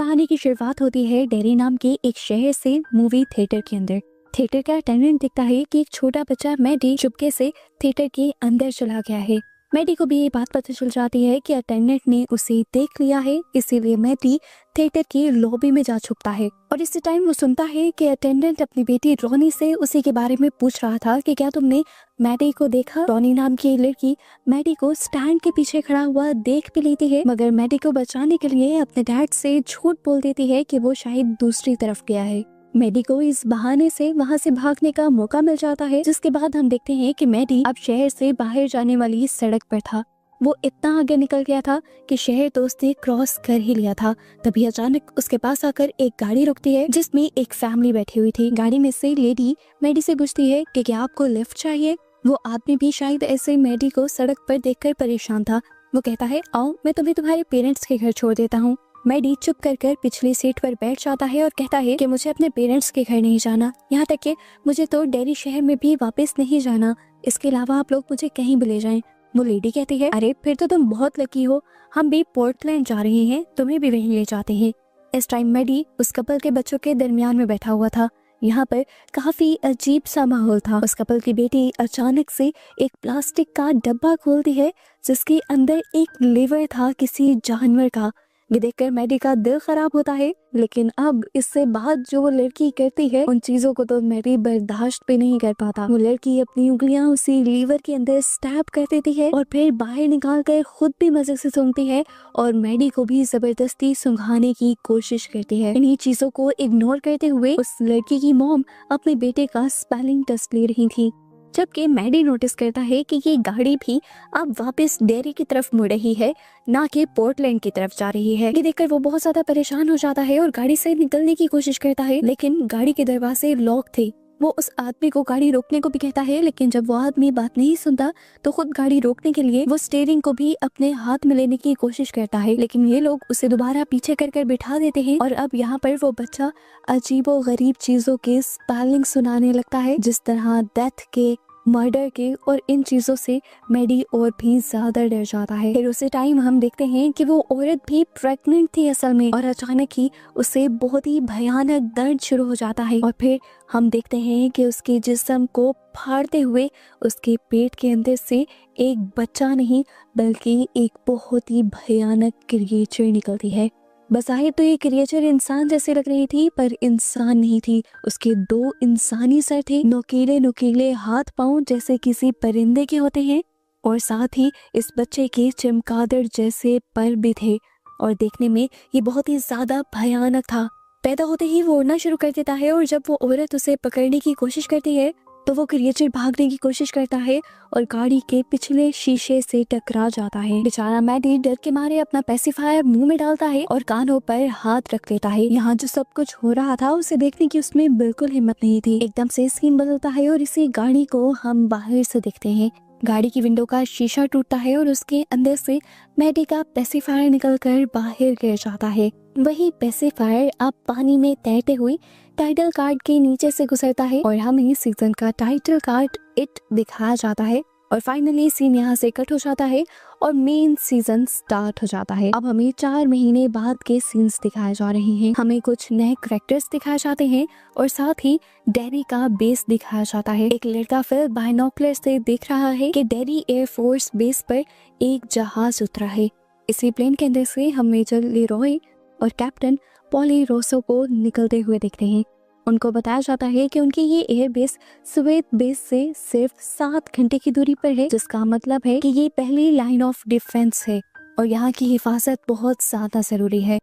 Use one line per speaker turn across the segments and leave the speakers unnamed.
कहानी की शुरुआत होती है डेरी नाम के एक शहर से मूवी थिएटर के अंदर। थिएटर का अटेंडेंट दिखता है कि एक छोटा बच्चा मैडी चुपके से थिएटर के अंदर चला गया है। मैडी को भी ये बात पता चल जाती है कि अटेंडेंट ने उसे देख लिया है, इसीलिए मैडी थिएटर की लॉबी में जा छुपता है। और इसी टाइम वो सुनता है कि अटेंडेंट अपनी बेटी रॉनी से उसी के बारे में पूछ रहा था कि क्या तुमने मैडी को देखा। रॉनी नाम की लड़की मैडी को स्टैंड के पीछे खड़ा हुआ देख भी लेती है, मगर मैडी को बचाने के लिए अपने डैड से झूठ बोल देती है कि वो शायद दूसरी तरफ गया है। मैडी को इस बहाने से वहाँ से भागने का मौका मिल जाता है, जिसके बाद हम देखते हैं कि मैडी अब शहर से बाहर जाने वाली सड़क पर था। वो इतना आगे निकल गया था कि शहर तो उसने क्रॉस कर ही लिया था। तभी अचानक उसके पास आकर एक गाड़ी रुकती है जिसमें एक फैमिली बैठी हुई थी। गाड़ी में से लेडी मैडी से पूछती है कि क्या आपको लिफ्ट चाहिए। वो आदमी भी शायद ऐसे मैडी को सड़क पर देखकर परेशान था। वो कहता है, आओ मैं तुम्हें तुम्हारे पेरेंट्स के घर छोड़ देता हूँ। मैडी चुप कर पिछली सीट पर बैठ जाता है और कहता है कि मुझे अपने पेरेंट्स के घर नहीं जाना, यहाँ तक कि मुझे तो डेरी शहर में भी वापस नहीं जाना। इसके अलावा आप लोग मुझे कहीं भी ले जाएं। वो लेडी कहती है, अरे फिर तो तुम बहुत लकी हो, हम भी पोर्टलैंड जा रहे हैं, तुम्हें भी वहीं ले जाते हैं। इस टाइम मैडी उस कपल के बच्चों के दरमियान में बैठा हुआ था। यहाँ पर काफी अजीब सा माहौल था। उस कपल की बेटी अचानक से एक प्लास्टिक का डब्बा खोलती है जिसके अंदर एक लिवर था किसी जानवर का। ये देखकर मैडी का दिल खराब होता है, लेकिन अब इससे बाद जो वो लड़की करती है उन चीजों को तो मैडी बर्दाश्त भी नहीं कर पाता। वो लड़की अपनी उंगलियां उसी लीवर के अंदर स्टैब कर देती है और फिर बाहर निकाल कर खुद भी मजे से सूंघती है और मैडी को भी जबरदस्ती सूंघाने की कोशिश करती है। इन्हीं चीजों को इग्नोर करते हुए उस लड़की की मॉम अपने बेटे का स्पेलिंग टेस्ट ले रही थी, जबकि मैडी नोटिस करता है कि ये गाड़ी भी अब वापस डेरी की तरफ मुड़ रही है, ना कि पोर्टलैंड की तरफ जा रही है। ये देखकर वो बहुत ज्यादा परेशान हो जाता है और गाड़ी से निकलने की कोशिश करता है, लेकिन गाड़ी के दरवाजे लॉक थे। वो उस आदमी को गाड़ी रोकने को भी कहता है, लेकिन जब वो आदमी बात नहीं सुनता तो खुद गाड़ी रोकने के लिए वो स्टीयरिंग को भी अपने हाथ में लेने की कोशिश करता है, लेकिन ये लोग उसे दोबारा पीछे कर बिठा देते हैं। और अब यहाँ पर वो बच्चा अजीबो गरीब चीजों के स्पेलिंग सुनाने लगता है, जिस तरह डेथ के, मर्डर के, और इन चीजों से मैडी और भी ज्यादा डर जाता है। फिर उसी टाइम हम देखते हैं कि वो औरत भी प्रेग्नेंट थी असल में, और अचानक ही उसे बहुत ही भयानक दर्द शुरू हो जाता है। और फिर हम देखते हैं कि उसके जिस्म को फाड़ते हुए उसके पेट के अंदर से एक बच्चा नहीं बल्कि एक बहुत ही भयानक क्रिएचर निकलती है। बज़ाहिर तो ये क्रिएचर इंसान जैसे लग रही थी, पर इंसान नहीं थी। उसके दो इंसानी सर थे, नुकीले नुकीले हाथ पांव जैसे किसी परिंदे के होते हैं, और साथ ही इस बच्चे के चमगादड़ जैसे पर भी थे, और देखने में ये बहुत ही ज्यादा भयानक था। पैदा होते ही वो उड़ना शुरू कर देता है, और जब वो औरत उसे पकड़ने की कोशिश करती है तो वो क्रिएचर भागने की कोशिश करता है और गाड़ी के पिछले शीशे से टकरा जाता है। बेचारा मैडी डर के मारे अपना पैसिफायर मुंह में डालता है और कानों पर हाथ रख लेता है। यहाँ जो सब कुछ हो रहा था उसे देखने की उसमें बिल्कुल हिम्मत नहीं थी। एकदम से सीन बदलता है और इसी गाड़ी को हम बाहर से देखते हैं। गाड़ी की विंडो का शीशा टूटता है और उसके अंदर से मैडी का पैसिफायर निकलकर बाहर गिर जाता है। वही पैसिफायर अब पानी में तैरते हुए टाइटल कार्ड के नीचे से गुजरता है और हमें सीजन का टाइटल कार्ड इट दिखाया जाता है। और फाइनली सीन यहाँ से कट हो जाता है और मेन सीजन स्टार्ट हो जाता है। अब हमें 4 महीने बाद के सीन्स दिखाए जा रहे हैं। हमें कुछ नए कैरेक्टर्स दिखाए जाते हैं और साथ ही डेरी का बेस दिखाया जाता है। एक लड़का फिर बाइनोकुलर से देख रहा है कि डेरी एयरफोर्स बेस पर एक जहाज उतरा है। इसी प्लेन के अंदर से हम मेजर लेरॉय और कैप्टन पॉली रोसो को निकलते हुए देखते हैं। उनको बताया जाता है कि उनकी ये एयरबेस सुवेद बेस से सिर्फ 7 घंटे की दूरी पर है, जिसका मतलब है कि ये पहली लाइन ऑफ डिफेंस है और यहाँ की हिफाजत बहुत ज्यादा जरूरी है।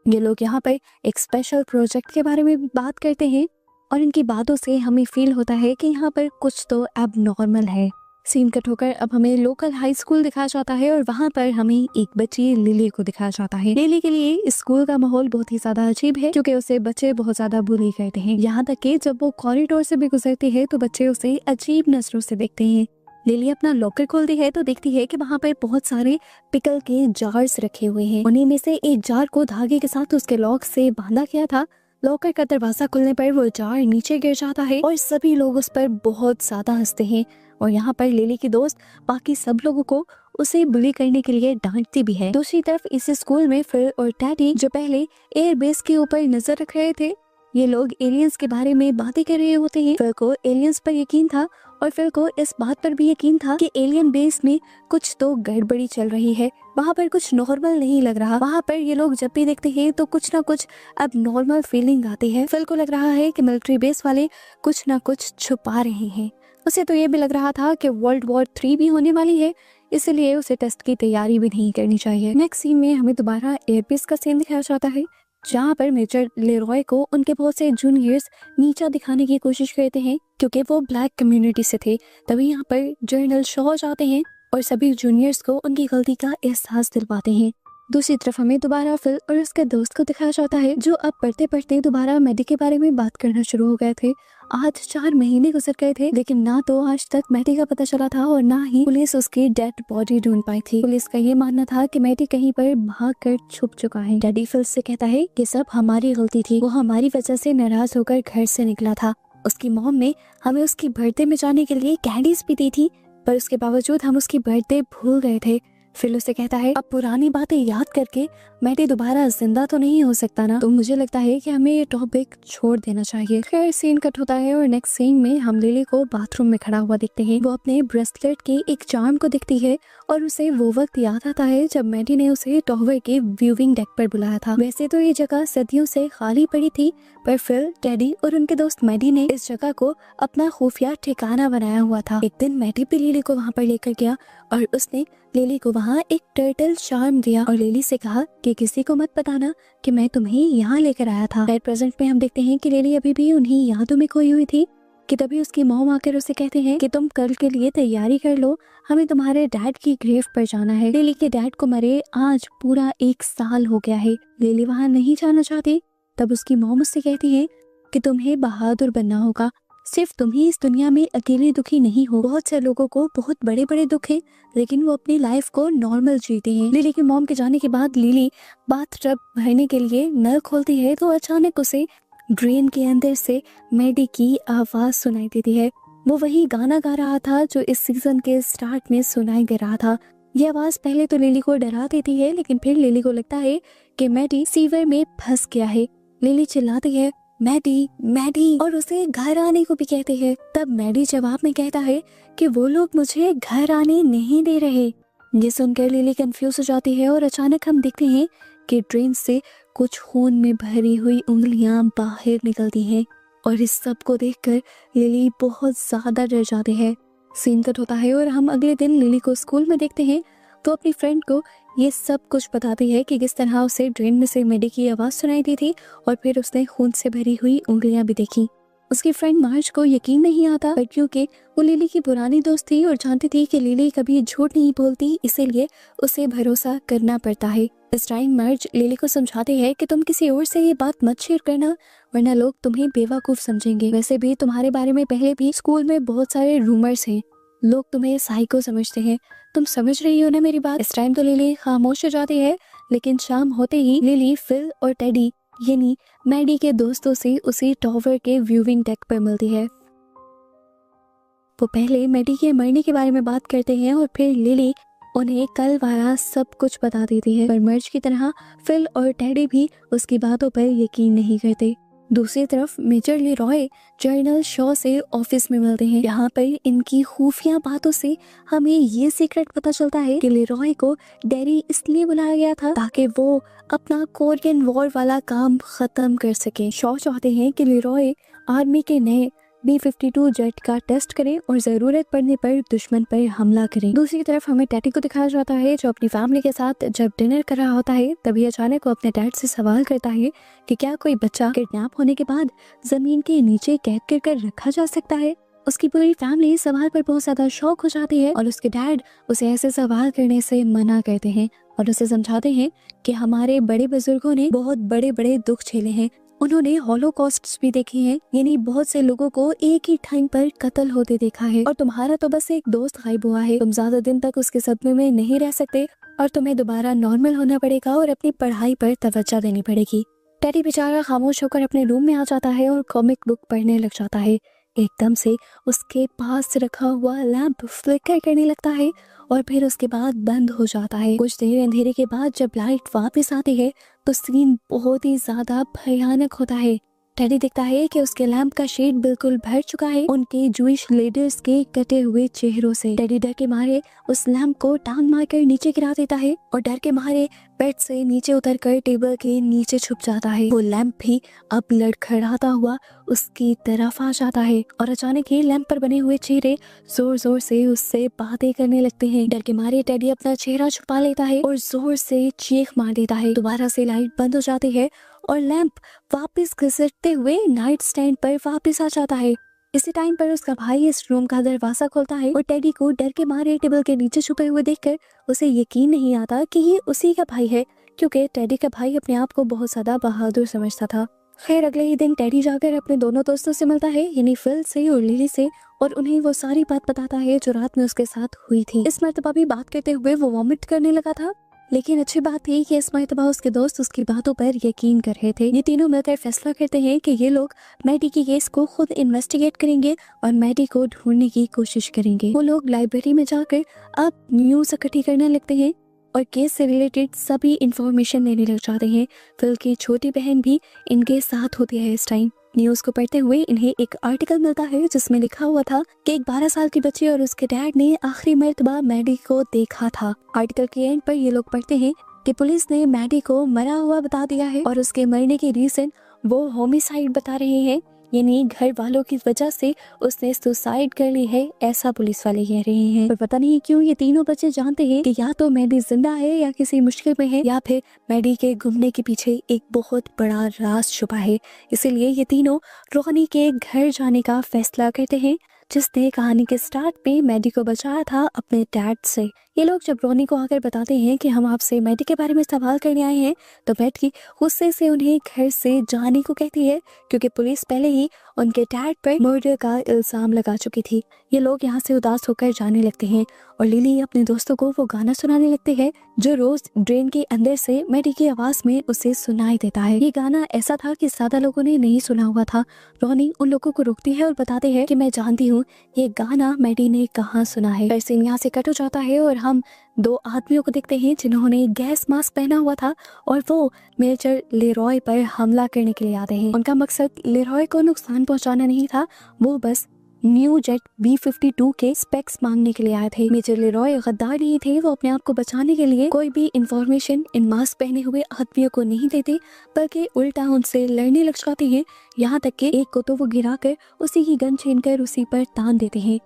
ये लोग यहाँ पर एक स्पेशल प्रोजेक्ट के बारे में बात करते हैं और इनकी बातों से हमें फील होता है कि यहाँ पर कुछ तो अब नॉर्मल है। सीन कट होकर अब हमें लोकल हाई स्कूल दिखाया जाता है और वहाँ पर हमें एक बच्ची लिली को दिखाया जाता है। लिली के लिए स्कूल का माहौल बहुत ही ज्यादा अजीब है क्योंकि उसे बच्चे बहुत ज्यादा बुली करते हैं। यहाँ तक कि जब वो कॉरिडोर से भी गुजरती है तो बच्चे उसे अजीब नजरों से देखते हैं। लिली अपना लॉकर खोलती है तो देखती है कि वहाँ पर बहुत सारे पिकल के जार्स रखे हुए हैं। उन्हीं में से एक जार को धागे के साथ उसके लॉक से बांधा गया था लॉकर का दरवाजा खुलने पर वो जार नीचे गिर जाता है और सभी लोग उस पर बहुत ज्यादा हंसते हैं। और यहाँ पर लिली की दोस्त बाकी सब लोगों को उसे बुली करने के लिए डांटती भी है। दूसरी तरफ इस स्कूल में फिल और टेडी जो पहले एयरबेस के ऊपर नजर रख रहे थे, ये लोग एलियंस के बारे में बातें कर रहे होते हैं। फिल को एलियंस पर यकीन था और फिल को इस बात पर भी यकीन था कि एलियन बेस में कुछ तो गड़बड़ी चल रही है, वहाँ पर कुछ नॉर्मल नहीं लग रहा। वहाँ पर ये लोग जब भी देखते हैं तो कुछ ना कुछ अब नॉर्मल फीलिंग आती है। फिल को लग रहा है कि मिलिट्री बेस वाले कुछ ना कुछ छुपा रहे हैं। उसे तो ये भी लग रहा था कि वर्ल्ड वॉर 3 भी होने वाली है, इसलिए उसे टेस्ट की तैयारी भी नहीं करनी चाहिए। नेक्स्ट सीन में हमें दोबारा एयरबेस का सीन दिखाया जाता है, जहाँ पर मेजर लेरॉय को उनके बहुत से जूनियर्स नीचा दिखाने की कोशिश करते हैं क्योंकि वो ब्लैक कम्युनिटी से थे। तभी यहाँ पर जनरल शॉ जाते हैं और सभी जूनियर्स को उनकी गलती का एहसास दिलवाते हैं। दूसरी तरफ हमें दोबारा फिल और उसके दोस्त को दिखाया जाता है, जो अब पढ़ते पढ़ते दोबारा मैडी के बारे में बात करना शुरू हो गए थे। आज 4 महीने गुजर गए थे, लेकिन ना तो आज तक मैडी का पता चला था और ना ही पुलिस उसकी डेड बॉडी ढूंढ पाई थी। पुलिस का ये मानना था कि मैडी कहीं पर भाग कर छुप चुका है। डैडी फिल से कहता है कि सब हमारी गलती थी, वो हमारी वजह से नाराज होकर घर से निकला था। उसकी मॉम ने हमें उसकी बर्थडे में जाने के लिए कैंडीज भी दी थी, पर उसके बावजूद हम उसकी बर्थडे भूल गए थे। फिल उसे कहता है अब पुरानी बातें याद करके मैडी दोबारा जिंदा तो नहीं हो सकता ना, तो मुझे लगता है कि हमें ये टॉपिक छोड़ देना चाहिए। खैर सीन कट होता है और नेक्स्ट सीन में हम लिली को बाथरूम में खड़ा हुआ देखते हैं। वो अपने ब्रेसलेट के एक चार्म को दिखती है और उसे वो वक्त याद आता है जब मैडी ने उसे टॉवर के व्यूइंग डेक पर बुलाया था। वैसे तो ये जगह सदियों से खाली पड़ी थी, पर फिल, टेडी और उनके दोस्त मैडी ने इस जगह को अपना खुफिया ठिकाना बनाया हुआ था। एक दिन मैडी भी लिली को वहाँ पर लेकर गया और उसने लिली को वहाँ एक टर्टल चार्म दिया और लिली से कहा कि किसी को मत बताना कि मैं तुम्हें यहाँ लेकर आया था। प्रेजेंट में हम देखते हैं कि लिली अभी भी उन्हीं यादों में खोई हुई थी कि तभी उसकी मॉम आकर उसे कहते हैं कि तुम कल के लिए तैयारी कर लो, हमें तुम्हारे डैड की ग्रेव पर जाना है। लिली के डैड को मरे आज पूरा 1 साल हो गया है। लिली वहाँ नहीं जाना चाहती। तब उसकी मॉम उससे कहती है कि तुम्हें बहादुर बनना होगा, सिर्फ तुम ही इस दुनिया में अकेले दुखी नहीं हो। बहुत से लोगों को बहुत बड़े बड़े दुख है, लेकिन वो अपनी लाइफ को नॉर्मल जीते हैं। लिली की मॉम के जाने के बाद लिली बाथटब भरने के लिए नल खोलती है तो अचानक उसे ड्रेन के अंदर से मैडी की आवाज सुनाई देती है। वो वही गाना गा रहा था जो इस सीजन के स्टार्ट में सुनाई दे रहा था। ये आवाज पहले तो लिली को डरा देती है, लेकिन फिर लिली को लगता है कि मैडी सीवर में फंस गया है। लिली चिल्लाती है मैडी मैडी और उसे घर आने को भी कहते हैं। तब मैडी जवाब में कहता है कि वो लोग मुझे घर आने नहीं दे रहे। ये सुनकर लिली कंफ्यूज हो जाती है और अचानक हम देखते हैं कि ड्रेन से कुछ खून में भरी हुई उंगलियां बाहर निकलती हैं और इस सब को देखकर लिली बहुत ज्यादा डर जाती है। सीन कट होता है और हम अगले दिन लिली को स्कूल में देखते हैं तो अपनी फ्रेंड को ये सब कुछ बताती है कि किस तरह उसे ड्रेन में से मैडी की आवाज सुनाई दी थी और फिर उसने खून से भरी हुई उंगलियां भी देखी। उसकी फ्रेंड मार्ज को यकीन नहीं आता, पर क्योंकि वो लिली की पुरानी दोस्त थी और जानती थी कि लिली कभी झूठ नहीं बोलती, इसीलिए उसे भरोसा करना पड़ता है। इस टाइम मार्ज लिली को समझाते हैं कि तुम किसी और से ये बात मत शेयर करना, वरना लोग तुम्हें बेवकूफ समझेंगे। वैसे भी तुम्हारे बारे में पहले भी स्कूल में बहुत सारे रूमर्स हैं, लोग तुम्हें साइको समझते हैं। तुम समझ रही हो ना मेरी बात। इस टाइम तो लिली खामोश हो जाती है, लेकिन शाम होते ही लिली फिल और टेडी यानी मैडी के दोस्तों से उसी टॉवर के व्यूइंग डेक पर मिलती है। वो पहले मैडी के मरने के बारे में बात करते हैं और फिर लिली उन्हें कल वाला सब कुछ बता देती है, पर मर्ज की तरह फिल और टेडी भी उसकी बातों पर यकीन नहीं करते। दूसरी तरफ मेजर लेरॉय जनरल शॉ से ऑफिस में मिलते हैं। यहाँ पर इनकी खुफिया बातों से हमें ये सीक्रेट पता चलता है कि लेरॉय को डेरी इसलिए बुलाया गया था ताकि वो अपना कोरियन वॉर वाला काम खत्म कर सके। शॉ चाहते हैं कि लेरॉय आर्मी के नए B-52 जेट का टेस्ट करें और जरूरत पड़ने पर दुश्मन पर हमला करें। दूसरी तरफ हमें टेडी को दिखाया जाता है जो अपनी फैमिली के साथ जब डिनर कर रहा होता है, तभी अचानक वो अपने डैड से सवाल करता है कि क्या कोई बच्चा किडनैप होने के बाद जमीन के नीचे कैद कर रखा जा सकता है। उसकी पूरी फैमिली इस सवाल पर बहुत ज्यादा शौक हो जाती है और उसके डैड उसे ऐसे सवाल करने से मना करते हैं और उसे समझाते हैं कि हमारे बड़े बुजुर्गों ने बहुत बड़े बड़े दुख झेले हैं, उन्होंने हॉलोकॉस्ट भी देखी है, यानी बहुत से लोगों को एक ही टाइम पर कत्ल होते देखा है। और तुम्हारा तो बस एक दोस्त गायब हुआ है, तुम ज्यादा दिन तक उसके सदमे में नहीं रह सकते और तुम्हें दोबारा नॉर्मल होना पड़ेगा और अपनी पढ़ाई पर तवज्जो देनी पड़ेगी। टेडी बेचारा खामोश होकर अपने रूम में आ जाता है और कॉमिक बुक पढ़ने लग जाता है। एकदम से उसके पास रखा हुआ लैंप फ्लिकर करने लगता है और फिर उसके बाद बंद हो जाता है। कुछ देर अंधेरे के बाद जब लाइट वापस आती है तो सीन बहुत ही ज्यादा भयानक होता है। टेडी देखता है कि उसके लैंप का शेड बिल्कुल भर चुका है उनके जूइश लीडर्स के कटे हुए चेहरों से। टेडी डर के मारे उस लैंप को टांग मारकर नीचे गिरा देता है और डर के मारे बेड से नीचे उतरकर टेबल के नीचे छुप जाता है। वो लैंप भी अब लड़खड़ाता हुआ उसकी तरफ आ जाता है और अचानक ही लैंप पर बने हुए चेहरे जोर जोर से उससे बातें करने लगते हैं। डर के मारे टेडी अपना चेहरा छुपा लेता है और जोर से चीख मार देता है। दोबारा से लाइट बंद हो जाती है और लैंप वापस घिसटते हुए नाइट स्टैंड पर वापस आ जाता है। इसी टाइम पर उसका भाई इस रूम का दरवाजा खोलता है और टेडी को डर के मारे टेबल के नीचे छुपे हुए देखकर उसे यकीन नहीं आता कि ये उसी का भाई है, क्योंकि टेडी का भाई अपने आप को बहुत ज्यादा बहादुर समझता था। खैर अगले ही दिन टेडी जाकर अपने दोनों दोस्तों से मिलता है, यानी फिल से और लिली से, और उन्हें वो सारी बात बताता है जो रात में उसके साथ हुई थी। इस मर्तबा भी बात करते हुए वो वॉमिट करने लगा था, लेकिन अच्छी बात थी कि इस मर्तबा उसके दोस्त उसकी बातों पर यकीन कर रहे थे। ये तीनों मिलकर फैसला करते हैं कि ये लोग मैडी के केस को खुद इन्वेस्टिगेट करेंगे और मैडी को ढूंढने की कोशिश करेंगे। वो लोग लाइब्रेरी में जाकर अब न्यूज इकट्ठी करने लगते हैं और केस से रिलेटेड सभी इंफॉर्मेशन लेने लग जाते हैं। फिल की छोटी बहन भी इनके साथ होती है। इस टाइम न्यूज को पढ़ते हुए इन्हें एक आर्टिकल मिलता है जिसमें लिखा हुआ था कि एक 12 साल की बच्ची और उसके डैड ने आखिरी मर्तबा मैडी को देखा था। आर्टिकल के एंड पर ये लोग पढ़ते हैं कि पुलिस ने मैडी को मरा हुआ बता दिया है और उसके मरने की रीजन वो होमिसाइड बता रहे हैं, यानी घर वालों की वजह से उसने सुसाइड कर ली है, ऐसा पुलिस वाले कह रहे हैं। पर पता नहीं क्यों ये तीनों बच्चे जानते हैं कि या तो मैडी जिंदा है या किसी मुश्किल में है, या फिर मैडी के गुमने के पीछे एक बहुत बड़ा राज छुपा है। इसीलिए ये तीनों रोहनी के घर जाने का फैसला करते हैं, जिसने कहानी के स्टार्ट में मैडी को बचाया था अपने डैड से। ये लोग जब रोनी को आकर बताते हैं कि हम आपसे मैडी के बारे में सवाल करने आए हैं, तो मैडी गुस्से से उन्हें घर से जाने को कहती है, क्योंकि पुलिस पहले ही उनके डैड पर मर्डर का इल्जाम लगा चुकी थी। ये लोग यहाँ से उदास होकर जाने लगते हैं और लिली अपने दोस्तों को वो गाना सुनाने लगते हैं जो रोज ड्रेन के अंदर से मैडी की आवाज में उसे सुनाई देता है। ये गाना ऐसा था कि ज्यादा लोगों ने नहीं सुना हुआ था। रोनी उन लोगों को रोकती है और बताते हैं कि मैं जानती हूँ ये गाना मैडी ने कहाँ सुना है। फिर सीन यहाँ से कट हो जाता है और हम दो आदमियों को देखते हैं जिन्होंने गैस मास्क पहना हुआ था और वो मेजर लेरॉय पर हमला करने के लिए आते हैं। उनका मकसद लेरॉय को नुकसान पहुंचाना नहीं था, वो बस न्यू जेट B-52 के स्पेक्स मांगने के लिए आए थे। मेजर लेरॉय गद्दार नहीं थे, वो अपने आप को बचाने के लिए कोई भी इंफॉर्मेशन इन मास्क पहने हुए आदमियों को नहीं देते, बल्कि उल्टा उनसे लड़ने लग जाते हैं। यहाँ तक कि एक को तो वो गिराकर उसी की गन छीनकर उसी पर तान देते हैं।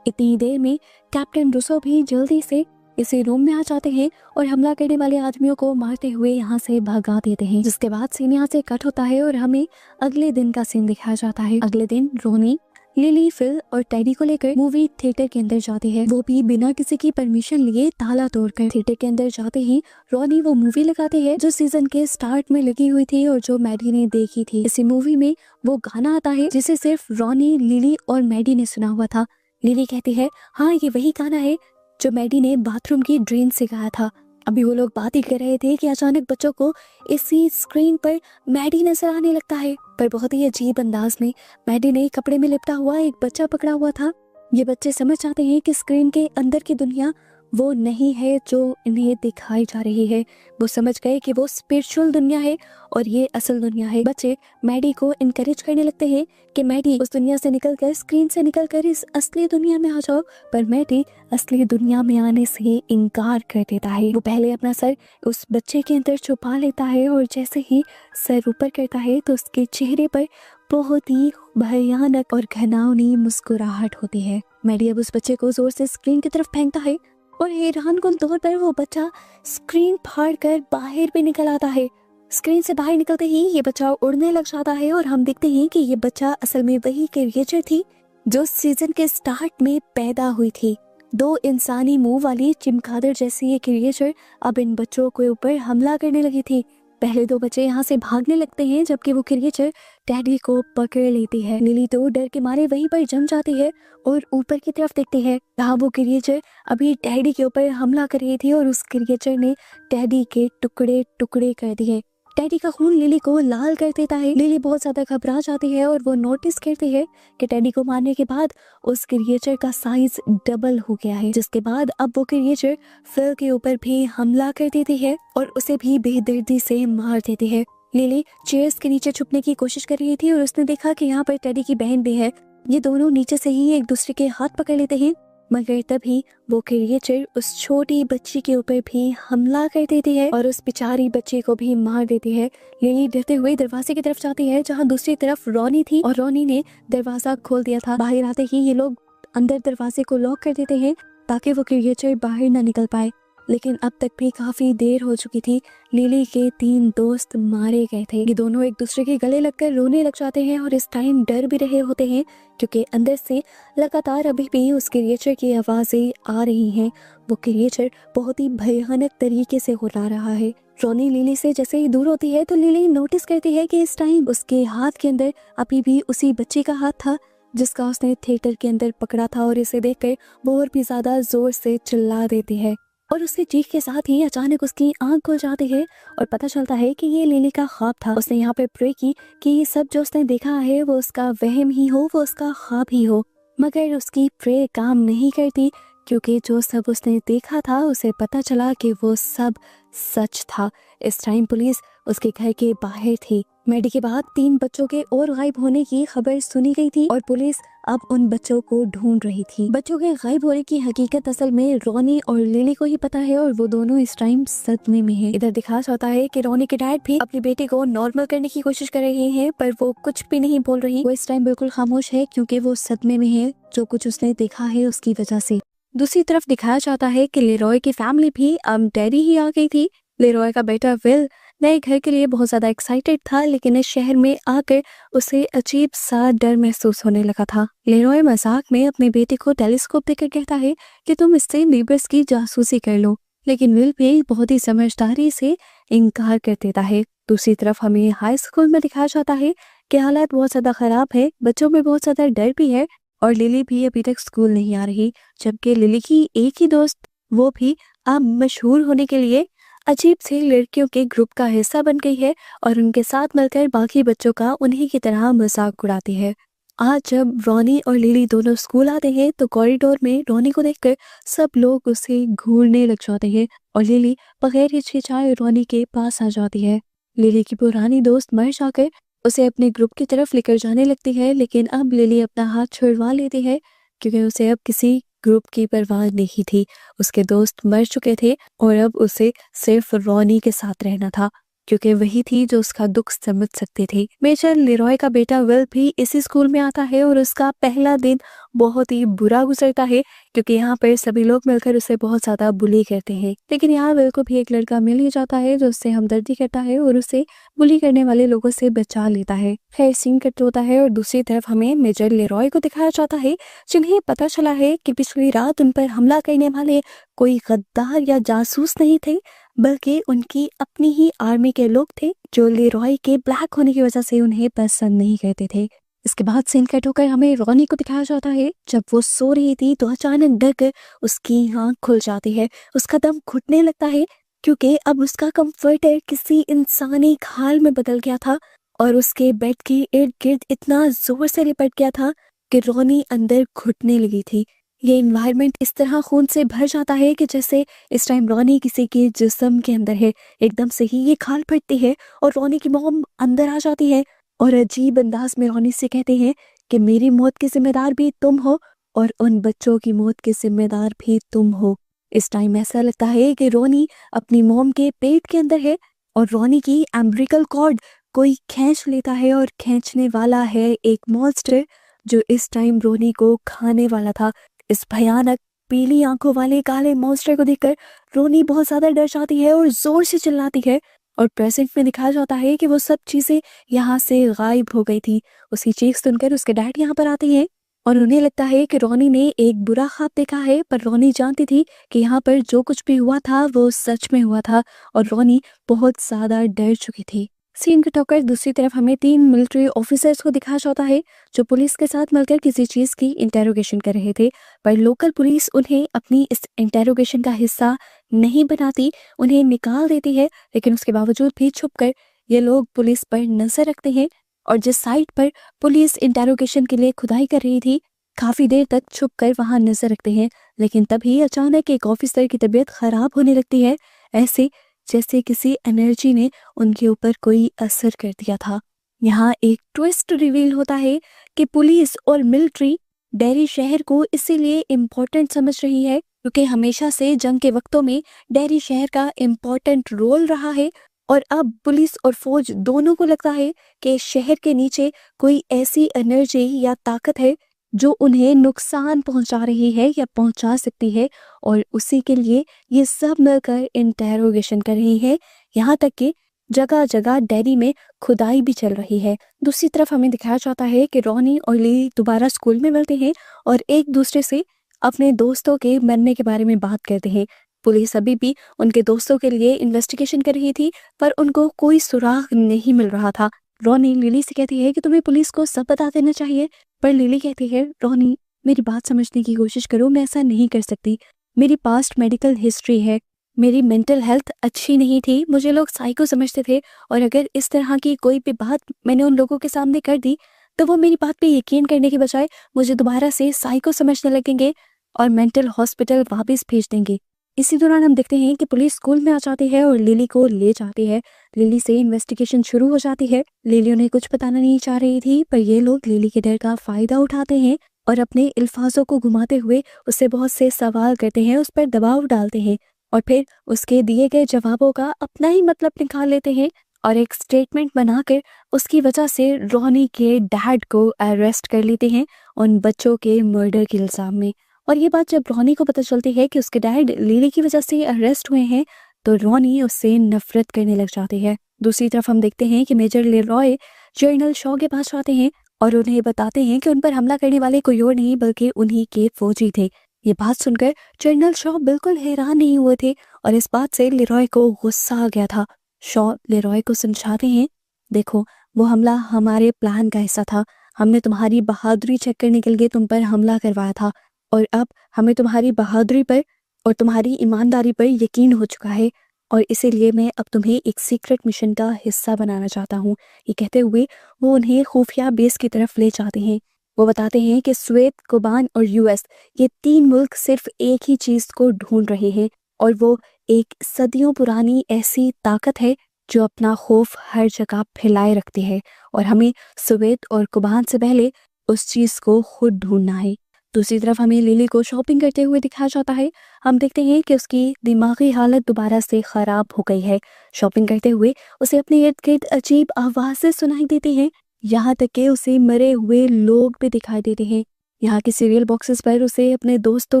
इतनी देर में कैप्टन रूसो भी जल्दी से इसी रूम में आ जाते हैं और हमला करने वाले आदमियों को मारते हुए यहाँ से भगा देते हैं। जिसके बाद सीन यहाँ से कट होता है और हमें अगले दिन का सीन दिखाया जाता है। अगले दिन रोनी, लिली, फिल और टेडी को लेकर मूवी थिएटर के अंदर जाती है, वो भी बिना किसी की परमिशन लिए ताला तोड़कर। थिएटर के अंदर जाते ही रोनी वो मूवी लगाते हैं जो सीजन के स्टार्ट में लगी हुई थी और जो मैडी ने देखी थी। इसी मूवी में वो गाना आता है जिसे सिर्फ रोनी, लिली और मैडी ने सुना हुआ था। लिली कहती है, हाँ ये वही गाना है जो मैडी ने बाथरूम की ड्रेन से गाया था। अभी वो लोग बात ही कर रहे थे कि अचानक बच्चों को इसी स्क्रीन पर मैडी नजर आने लगता है, पर बहुत ही अजीब अंदाज में। मैडी ने कपड़े में लिपटा हुआ एक बच्चा पकड़ा हुआ था। ये बच्चे समझ जाते हैं कि स्क्रीन के अंदर की दुनिया वो नहीं है जो इन्हें दिखाई जा रही है। वो समझ गए कि वो स्पिरिचुअल दुनिया है और ये असल दुनिया है। बच्चे मैडी को इनकरेज करने लगते हैं कि मैडी उस दुनिया से निकलकर, स्क्रीन से निकलकर इस असली दुनिया में आ जाओ, पर मैडी असली दुनिया में आने से इनकार कर देता है। वो पहले अपना सर उस बच्चे के अंदर छुपा लेता है और जैसे ही सर ऊपर करता है तो उसके चेहरे पर बहुत ही भयानक और घिनौनी मुस्कुराहट होती है। मैडी अब उस बच्चे को जोर से स्क्रीन की तरफ फेंकता है और हैरानकुन तौर पर वो बच्चा स्क्रीन फाड़ कर बाहर भी निकल आता है। स्क्रीन से बाहर निकलते ही ये बच्चा उड़ने लग जाता है और हम देखते हैं कि ये बच्चा असल में वही क्रिएचर थी जो सीजन के स्टार्ट में पैदा हुई थी। दो इंसानी मुंह वाली चिमगादड़ जैसी ये क्रिएचर अब इन बच्चों के ऊपर हमला करने लगी थी। पहले दो बच्चे यहाँ से भागने लगते हैं जबकि वो क्रिएचर टेडी को पकड़ लेती है। लिली तो डर के मारे वहीं पर जम जाती है और ऊपर की तरफ देखती है जहाँ वो क्रिएचर अभी टेडी के ऊपर हमला कर रही थी और उस क्रिएचर ने टेडी के टुकड़े टुकड़े कर दिए। टेडी का खून लिली को लाल कर देता है। लिली बहुत ज्यादा घबरा जाती है और वो नोटिस करती है कि टेडी को मारने के बाद उस क्रिएचर का साइज डबल हो गया है, जिसके बाद अब वो क्रिएचर फिल के ऊपर भी हमला कर देती है और उसे भी बेदर्दी से मार देती है। लिली चेयर्स के नीचे छुपने की कोशिश कर रही थी और उसने देखा कि यहाँ पर टेडी की बहन भी है। ये दोनों नीचे से ही एक दूसरे के हाथ पकड़ लेते हैं, मगर तभी वो क्रिएचर उस छोटी बच्ची के ऊपर भी हमला कर देती है और उस बेचारी बच्ची को भी मार देती है। लिली डरते हुए दरवाजे की तरफ जाती है, जहाँ दूसरी तरफ रोनी थी और रोनी ने दरवाजा खोल दिया था। बाहर आते ही ये लोग अंदर दरवाजे को लॉक कर देते हैं ताकि वो क्रिएचर बाहर ना निकल पाए, लेकिन अब तक भी काफी देर हो चुकी थी। लिली के 3 दोस्त मारे गए थे। ये दोनों एक दूसरे के गले लगकर रोने लग जाते हैं और इस टाइम डर भी रहे होते हैं, क्योंकि अंदर से लगातार अभी भी उस क्रिएचर की आवाजें आ रही हैं। वो क्रिएचर बहुत ही भयानक तरीके से हुर्रा रहा है। रोनी लिली से जैसे ही दूर होती है तो लिली नोटिस करती है कि इस टाइम उसके हाथ के अंदर अभी भी उसी बच्ची का हाथ था जिसका उसने थिएटर के अंदर पकड़ा था, और इसे देखकर वो और भी ज्यादा जोर से चिल्ला देती है और उसकी चीख के साथ ही अचानक उसकी आंख खुल जाती है और पता चलता है कि ये लिली का ख्वाब था। उसने यहाँ पे प्रे की कि ये सब जो उसने देखा है वो उसका वहम ही हो, वो उसका ख्वाब ही हो, मगर उसकी प्रे काम नहीं करती, क्योंकि जो सब उसने देखा था उसे पता चला कि वो सब सच था। इस टाइम पुलिस उसके घर के बाहर थी। मैडी के बाद 3 बच्चों के और गायब होने की खबर सुनी गई थी और पुलिस अब उन बच्चों को ढूंढ रही थी। बच्चों के गायब होने की हकीकत असल में रोनी और लिली को ही पता है और वो दोनों इस टाइम सदमे में हैं। इधर दिखाया जाता है कि रोनी के डैड भी अपनी बेटी को नॉर्मल करने की कोशिश कर रहे हैं, पर वो कुछ भी नहीं बोल रही। वो इस टाइम बिल्कुल खामोश है क्योंकि वो सदमे में है जो कुछ उसने देखा है उसकी वजह से। दूसरी तरफ दिखाया जाता है कि लेरॉय की फैमिली भी अब डैडी ही आ गई थी। लेरॉय का बेटा विल नए घर के लिए बहुत ज्यादा एक्साइटेड था, लेकिन इस शहर में आकर उसे अजीब सा डर महसूस होने लगा था। लेरॉय मजाक में अपने बेटे को टेलीस्कोप देकर कहता है कि तुम इससे नेबर्स की जासूसी कर लो, लेकिन विल भी बहुत ही समझदारी से इनकार कर देता है। दूसरी तरफ हमें हाई स्कूल में दिखाया जाता है कि हालात बहुत ज्यादा खराब है, बच्चों में बहुत ज्यादा डर भी है और लिली भी अभी तक स्कूल नहीं आ रही, जबकि लिली की एक ही दोस्त वो भी अब मशहूर होने के लिए अजीब से लड़कियों के ग्रुप का हिस्सा बन गई है और उनके साथ मिलकर बाकी बच्चों का उन्हीं की तरह मजाक उड़ाती है। आज जब रोनी और लिली दोनों स्कूल आते हैं तो कॉरिडोर में रोनी को देखकर सब लोग उसे घूरने लग जाते हैं और लिली बगैर हिचकिचाए रोनी के पास आ जाती है। लिली की पुरानी दोस्त मर जाकर उसे अपने ग्रुप की तरफ लेकर जाने लगती है, लेकिन अब लिली अपना हाथ छुड़वा लेती है क्योंकि उसे अब किसी ग्रुप की परवाह नहीं थी। उसके दोस्त मर चुके थे और अब उसे सिर्फ रोनी के साथ रहना था, क्योंकि वही थी जो उसका दुख समझ सकती थी। मेजर लेरॉय का बेटा विल भी इसी स्कूल में आता है और उसका पहला दिन बहुत ही बुरा गुजरता है, क्योंकि यहाँ पर सभी लोग मिलकर उसे बहुत ज्यादा बुली करते हैं। लेकिन यहाँ विल को भी एक लड़का मिल ही जाता है जो उससे हमदर्दी करता है और उसे बुली करने वाले लोगों से बचा लेता है। खैर सीन कट होता है और दूसरी तरफ हमें मेजर लेरॉय को दिखाया जाता है, जिन्हें पता चला है कि पिछली रात उन पर हमला करने वाले कोई गद्दार या जासूस नहीं थे, बल्कि उनकी अपनी ही आर्मी के लोग थे जो लेरॉय के ब्लैक होने की वजह से उन्हें पसंद नहीं करते थे। इसके बाद सीन कट होकर हमें रोनी को दिखाया जाता है। जब वो सो रही थी तो अचानक डर कर उसकी आंख खुल जाती है, उसका दम घुटने लगता है क्योंकि अब उसका कंफर्टर किसी इंसानी खाल में बदल गया था और उसके बेड के इर्द गिर्द इतना जोर से लिपट गया था कि रोनी अंदर घुटने लगी थी। ये एनवायरनमेंट इस तरह खून से भर जाता है कि जैसे इस टाइम रोनी किसी के जिस्म के अंदर है। एकदम से ही ये खाल फटती है और रोनी की मॉम अंदर आ जाती है और अजीब अंदाज में रोनी से कहते हैं कि मेरी मौत की जिम्मेदार भी तुम हो और उन बच्चों की मौत के जिम्मेदार भी तुम हो। इस टाइम ऐसा लगता है कि रोनी अपनी मॉम के पेट के अंदर है और रोनी की एम्ब्रिकल कॉर्ड कोई खींच लेता है और खींचने वाला है एक मॉन्स्टर जो इस टाइम रोनी को खाने वाला था। इस भयानक पीली आंखों वाले काले मॉन्स्टर को देखकर रोनी बहुत ज्यादा डर जाती है और जोर से चिल्लाती है और प्रेजेंट में दिखाया जाता है कि वो सब चीजें यहाँ से गायब हो गई थी। उसकी चीख सुनकर उसके डैड यहाँ पर आते हैं और उन्हें लगता है कि रोनी ने एक बुरा ख्वाब देखा है, पर रोनी जानती थी कि यहाँ पर जो कुछ भी हुआ था वो सच में हुआ था और रोनी बहुत ज्यादा डर चुकी थी। सीन कट होकर दूसरी तरफ हमें 3 मिलिट्री ऑफिसर्स को दिखाया जाता है जो पुलिस के साथ मिलकर किसी चीज की इंटेरोगेशन कर रहे थे, पर लोकल पुलिस उन्हें अपनी इस इंटेरोगेशन का हिस्सा नहीं बनाती, उन्हें निकाल देती है, लेकिन उसके बावजूद भी छुपकर ये लोग पुलिस पर नजर रखते हैं और जिस साइट पर पुलिस इंटेरोगेशन के लिए खुदाई कर रही थी काफी देर तक छुप कर वहां नजर रखते हैं। लेकिन तभी अचानक एक ऑफिसर की तबीयत खराब होने लगती है, ऐसे जैसे किसी एनर्जी ने उनके ऊपर कोई असर कर दिया था। यहाँ एक ट्विस्ट रिवील होता है कि पुलिस और मिलिट्री डेरी शहर को इसीलिए इम्पोर्टेंट समझ रही है क्योंकि हमेशा से जंग के वक्तों में डेरी शहर का इम्पोर्टेंट रोल रहा है और अब पुलिस और फौज दोनों को लगता है कि शहर के नीचे कोई ऐसी एनर्जी या ताकत है जो उन्हें नुकसान पहुंचा रही है या पहुंचा सकती है और उसी के लिए ये सब मिलकर इंटेरोगेशन कर रही है। यहाँ तक कि जगह जगह डेरी में खुदाई भी चल रही है। दूसरी तरफ हमें दिखाया जाता है कि रॉनी और लिली दोबारा स्कूल में मिलते हैं और एक दूसरे से अपने दोस्तों के मरने के बारे में बात करते हैं। पुलिस अभी भी उनके दोस्तों के लिए इन्वेस्टिगेशन कर रही थी पर उनको कोई सुराग नहीं मिल रहा था। रॉनी लिली से कहती है कि तुम्हें पुलिस को सब बता देना चाहिए, पर लिली कहती है रॉनी मेरी बात समझने की कोशिश करो, मैं ऐसा नहीं कर सकती। मेरी पास्ट मेडिकल हिस्ट्री है, मेरी मेंटल हेल्थ अच्छी नहीं थी, मुझे लोग साइको समझते थे और अगर इस तरह की कोई भी बात मैंने उन लोगों के सामने कर दी तो वो मेरी बात पे यकीन करने के बजाय मुझे दोबारा से साइको समझने लगेंगे और मेंटल हॉस्पिटल वापस भेज देंगे। इसी दौरान हम देखते हैं कि पुलिस स्कूल में आ जाती है और लिली को ले जाती है। लिली से इन्वेस्टिगेशन शुरू हो जाती है। लिली उन्हें कुछ बताना नहीं चाह रही थी पर ये लोग लिली के डर का फायदा उठाते हैं और अपने अल्फाजों को घुमाते हुए उससे बहुत से सवाल करते हैं, उस पर दबाव डालते हैं और फिर उसके दिए गए जवाबों का अपना ही मतलब निकाल लेते हैं और एक स्टेटमेंट बनाकर उसकी वजह से रॉनी के डैड को अरेस्ट कर लेते हैं उन बच्चों के मर्डर के इल्जाम में। और ये बात जब रॉनी को पता चलती है कि उसके डैड लिली की वजह से अरेस्ट हुए हैं तो रॉनी उससे नफरत करने लग जाती है। दूसरी तरफ हम देखते हैं कि मेजर लेरॉय जनरल शॉ के पास आते हैं और उन्हें बताते हैं कि उन पर हमला करने वाले कोई और नहीं बल्कि उन्हीं के फौजी थे। ये बात सुनकर जनरल शॉ बिल्कुल हैरान नहीं हुए थे और इस बात से लेरॉय को गुस्सा आ गया था। शॉ लेरॉय को समझाते हैं देखो वो हमला हमारे प्लान का हिस्सा था, हमने तुम्हारी बहादुरी चेक करने के लिए तुम पर हमला करवाया था और अब हमें तुम्हारी बहादुरी पर और तुम्हारी ईमानदारी पर यकीन हो चुका है और इसीलिए मैं अब तुम्हें एक सीक्रेट मिशन का हिस्सा बनाना चाहता हूँ। ये कहते हुए वो उन्हें खुफिया बेस की तरफ ले जाते हैं। वो बताते हैं कि स्वेत, कुबान और यूएस ये 3 मुल्क सिर्फ एक ही चीज को ढूंढ रहे हैं और वो एक सदियों पुरानी ऐसी ताकत है जो अपना खौफ हर जगह फैलाए रखती है और हमें स्वेत और कुबान से पहले उस चीज को खुद ढूंढना है। दूसरी तरफ हमें लिली को शॉपिंग करते हुए दिखाया जाता है। हम देखते हैं कि उसकी दिमागी हालत दोबारा से खराब हो गई है। शॉपिंग करते हुए उसे अपने इर्द गिर्द अजीब आवाजें सुनाई देती हैं, यहाँ तक कि उसे मरे हुए लोग भी दिखाई देते हैं। यहाँ के सीरियल बॉक्सेस पर उसे अपने दोस्तों